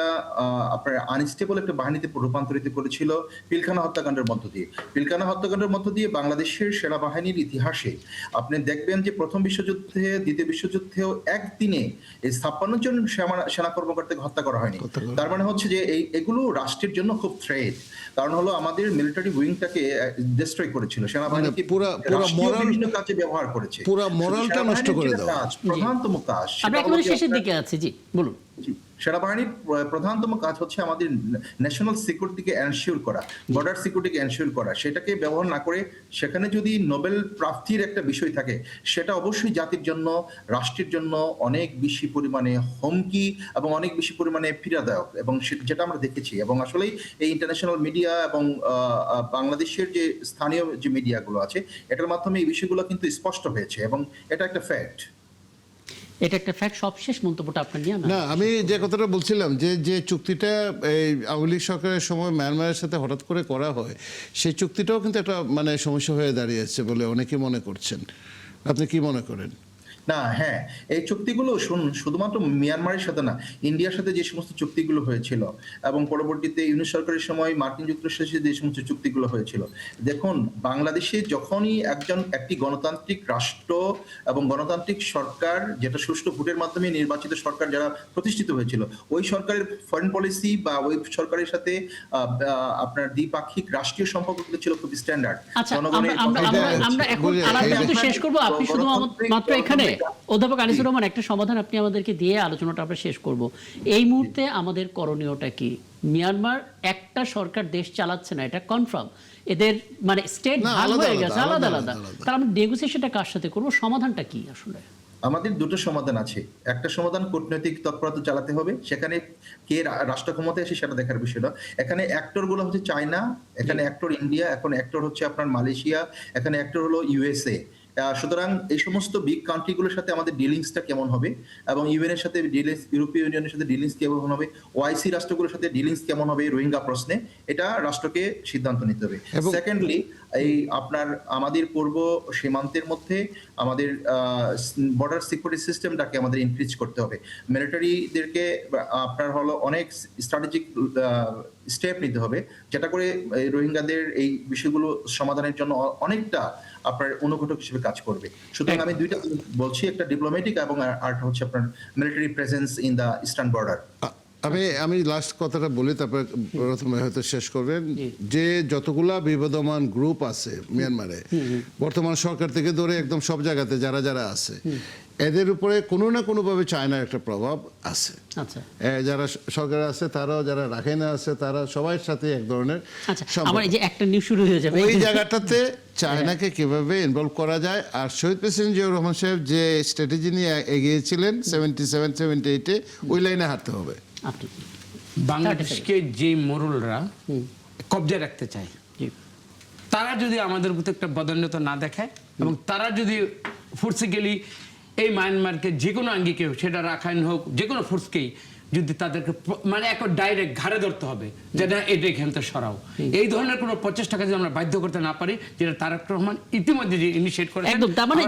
আপনার আনস্টেবল একটা বাহিনীতে রূপান্তরিত করেছিল পিলখানা হত্যাকাণ্ডের মধ্য দিয়ে। পিলখানা হত্যাকাণ্ডের মধ্য দিয়ে বাংলাদেশের সেনাবাহিনীর ইতিহাসে আপনি দেখবেন যে প্রথম বিশ্বযুদ্ধে, দ্বিতীয় বিশ্বযুদ্ধেও একদিনে এই 56 জন সেনা কর্মকর্তাকে হত্যা করা হয়নি। তার মানে হচ্ছে যে এগুলো রাষ্ট্রের জন্য খুব থ্রেট। কারণ হলো আমাদের মিলিটারি উইংটাকে ডিস্ট্রয় করেছিল, সেনাবাহিনীকে বিভিন্ন কাজে ব্যবহার করেছে, পুরো মোরালটা নষ্ট করে দেওয়া প্রধানতম কাজ। আমরা একেবারে শেষের দিকে আছি, জি বলুন। সেনাবাহিনীর প্রধানতম কাজ হচ্ছে আমাদের ন্যাশনাল সিকিউরিটিকে এনশিওর করা, বর্ডার সিকিউরিটিকে এনশিওর করা। সেটাকে ব্যবহার না করে সেখানে যদি নোবেল প্রাপ্তির একটা বিষয় থাকে, সেটা অবশ্যই জাতির জন্য, রাষ্ট্রের জন্য অনেক বেশি পরিমাণে হুমকি এবং অনেক বেশি পরিমাণে পীড়াদায়ক, এবং যেটা আমরা দেখেছি। এবং আসলেই এই ইন্টারন্যাশনাল মিডিয়া এবং বাংলাদেশের যে স্থানীয় যে মিডিয়াগুলো আছে, এটার মাধ্যমে এই বিষয়গুলো কিন্তু স্পষ্ট হয়েছে, এবং এটা একটা ফ্যাক্ট। এটা একটা ফ্যাক্ট। সবশেষ মন্তব্যটা আপনার নিয়ে না, আমি যে কথাটা বলছিলাম যে চুক্তিটা এই আওয়ামী লীগ সরকারের সময় মিয়ানমারের সাথে হঠাৎ করে করা হয়, সেই চুক্তিটাও কিন্তু একটা মানে সমস্যা হয়ে দাঁড়িয়েছে বলে অনেকে মনে করছেন। আপনি কি মনে করেন? না, হ্যাঁ, এই চুক্তিগুলো শুধুমাত্র মিয়ানমারের সাথে না, ইন্ডিয়ার সাথে যে সমস্ত চুক্তিগুলো হয়েছিল, এবং পরবর্তীতে ইউনিট সরকারের সময় মার্কিন যুক্তরাষ্ট্রের সাথে যে সমস্ত চুক্তিগুলো হয়েছিল, দেখুন বাংলাদেশে যখনই একটি গণতান্ত্রিক রাষ্ট্র এবং গণতান্ত্রিক সরকার, যেটা সুষ্ঠু ভোটের মাধ্যমে নির্বাচিত সরকার যারা প্রতিষ্ঠিত হয়েছিল, ওই সরকারের ফরেন পলিসি বা ওই সরকারের সাথে আপনার দ্বিপাক্ষিক রাষ্ট্রীয় সম্পর্কগুলো ছিল খুব স্ট্যান্ডার্ড। আচ্ছা, আমরা এখন আলাপ শেষ করব। আপনি শুধু মাত্র এখানে অধ্যাপক আনিসুর রহমান, একটা সমাধান আপনি আমাদেরকে দিয়ে আলোচনাটা আমরা শেষ করব। এই মুহূর্তে আমাদের করণীয়টা কি? মিয়ানমার একটা সরকার দেশ চালাচ্ছে না, এটা কনফার্ম। এদের মানে স্টেট না, ভাগ আলাদা হয়ে গেছে, আলাদা, আলাদা আলাদা, আলাদা। আলাদা। তাহলে আমরা নেগোসিয়েশনটা কার সাথে করবো? সমাধানটা কি আসলে? আমাদের দুটো সমাধান আছে। একটা সমাধান কূটনৈতিক তৎপরতা চালাতে হবে, সেখানে কে রাষ্ট্র ক্ষমতায় আসে সেটা দেখার বিষয় না। এখানে অ্যাক্টর গুলো হচ্ছে চায়না, এখানে অ্যাক্টর ইন্ডিয়া, এখন অ্যাক্টর হচ্ছে আপনার মালয়েশিয়া, এখানে অ্যাক্টর হলো ইউএসএ। সুতরাং এই সমস্ত বিগ কান্ট্রিগুলোর সাথে আমাদের ডিলিংসটা কেমন হবে, এবং ইউএন এর সাথে ডিলিংস, ইউরোপীয় ইউনিয়নের সাথে ডিলিংস কেমন হবে, ওআইসি রাষ্ট্রগুলোর সাথে ডিলিংস কেমন হবে রোহিঙ্গা প্রশ্নে, এটা রাষ্ট্রকে সিদ্ধান্ত নিতে হবে। সেকেন্ডলি, এই আপনার আমাদের পূর্ব সীমান্তের মধ্যে আমাদের বর্ডার সিকিউরিটি সিস্টেমটাকে আমাদের ইনক্রিজ করতে হবে। মিলিটারিদেরকে আপনার হলো অনেক স্ট্র্যাটেজিক স্টেপ নিতে হবে, যেটা করে এই রোহিঙ্গাদের এই বিষয়গুলো সমাধানের জন্য অনেকটা আপনার অনুঘটক হিসেবে কাজ করবে। সুতরাং আমি দুইটা বলছি, একটা ডিপ্লোম্যাটিক এবং আরেকটা হচ্ছে আপনার military presence in the eastern border. আমি লাস্ট কথাটা বলি, তারপরে প্রথমে হয়তো শেষ করবেন। যে যতগুলা বিবদমান গ্রুপ আছে মিয়ানমারে, বর্তমান সরকার থেকে ধরে একদম সব জায়গাতে যারা যারা আছে, এদের উপরে কোনো না কোনোভাবে চায়নার একটা প্রভাব আছে। আচ্ছা যারা সরকার আছে তারাও, যারা রাখাইনা আছে তারা, সবার সাথে এক ধরনের আচ্ছা, সম্পর্ক। আমার এই যে একটা নিউজ শুরু হয়ে যাবে ওই জায়গাটাতে চায়নাকে কিভাবে ইনভলভ করা যায়। আর শহীদ প্রেসিডেন্ট জিয়াউর রহমান সাহেব যে স্ট্র্যাটেজি নিয়ে এগিয়েছিলেন 77-78-এ, ওই লাইনে হাঁটতে হবে। আপনি বাংলাদেশকে যে মোড়লরা কবজায় রাখতে চায়, জি। তারা যদি আমাদের প্রতি একটা বদান্যতা না দেখায়, এবং তারা যদি ফোর্সিক্যালি এই মায়ানমারকে যে কোনো আঙ্গিকে, সেটা রাখাইন হোক, যে কোনো ফোর্সকেই যদি তাদেরকে মানে একটা ডাইরেক্ট ঘাড়ে ধরতে হবে, যেটা এটা এখান থেকে সরাও, এই ধরনের কোনো প্রচেষ্টাকে যদি আমরা বাধ্য করতে না পারি, যেটা তারেক রহমান ইতিমধ্যে যে ইনিশিয়েট করেছেন। একদম, তার মানে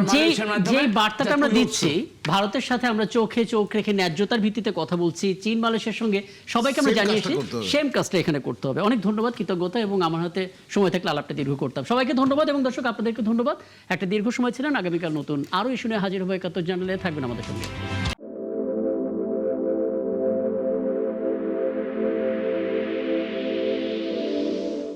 যে বার্তাটা আমরা দিচ্ছি, ভারতের সাথে আমরা চোখে চোখ রেখে ন্যায্যতার ভিত্তিতে কথা বলছি, চীন মালয়েশিয়ার সঙ্গে সবাইকে আমরা জানিয়েছি, সেম কাজটা এখানে করতে হবে। অনেক ধন্যবাদ, কৃতজ্ঞতা, এবং আমার হাতে সময় থাকলে আলাপটা দীর্ঘ করতাম। সবাইকে ধন্যবাদ, এবং দর্শক আপনাদেরকে ধন্যবাদ। একটা দীর্ঘ সময় ছিলেন। আগামীকাল নতুন আরো ইস্যু নিয়ে হাজির হবে ৭১ জানালে। থাকবেন আমাদের সঙ্গে।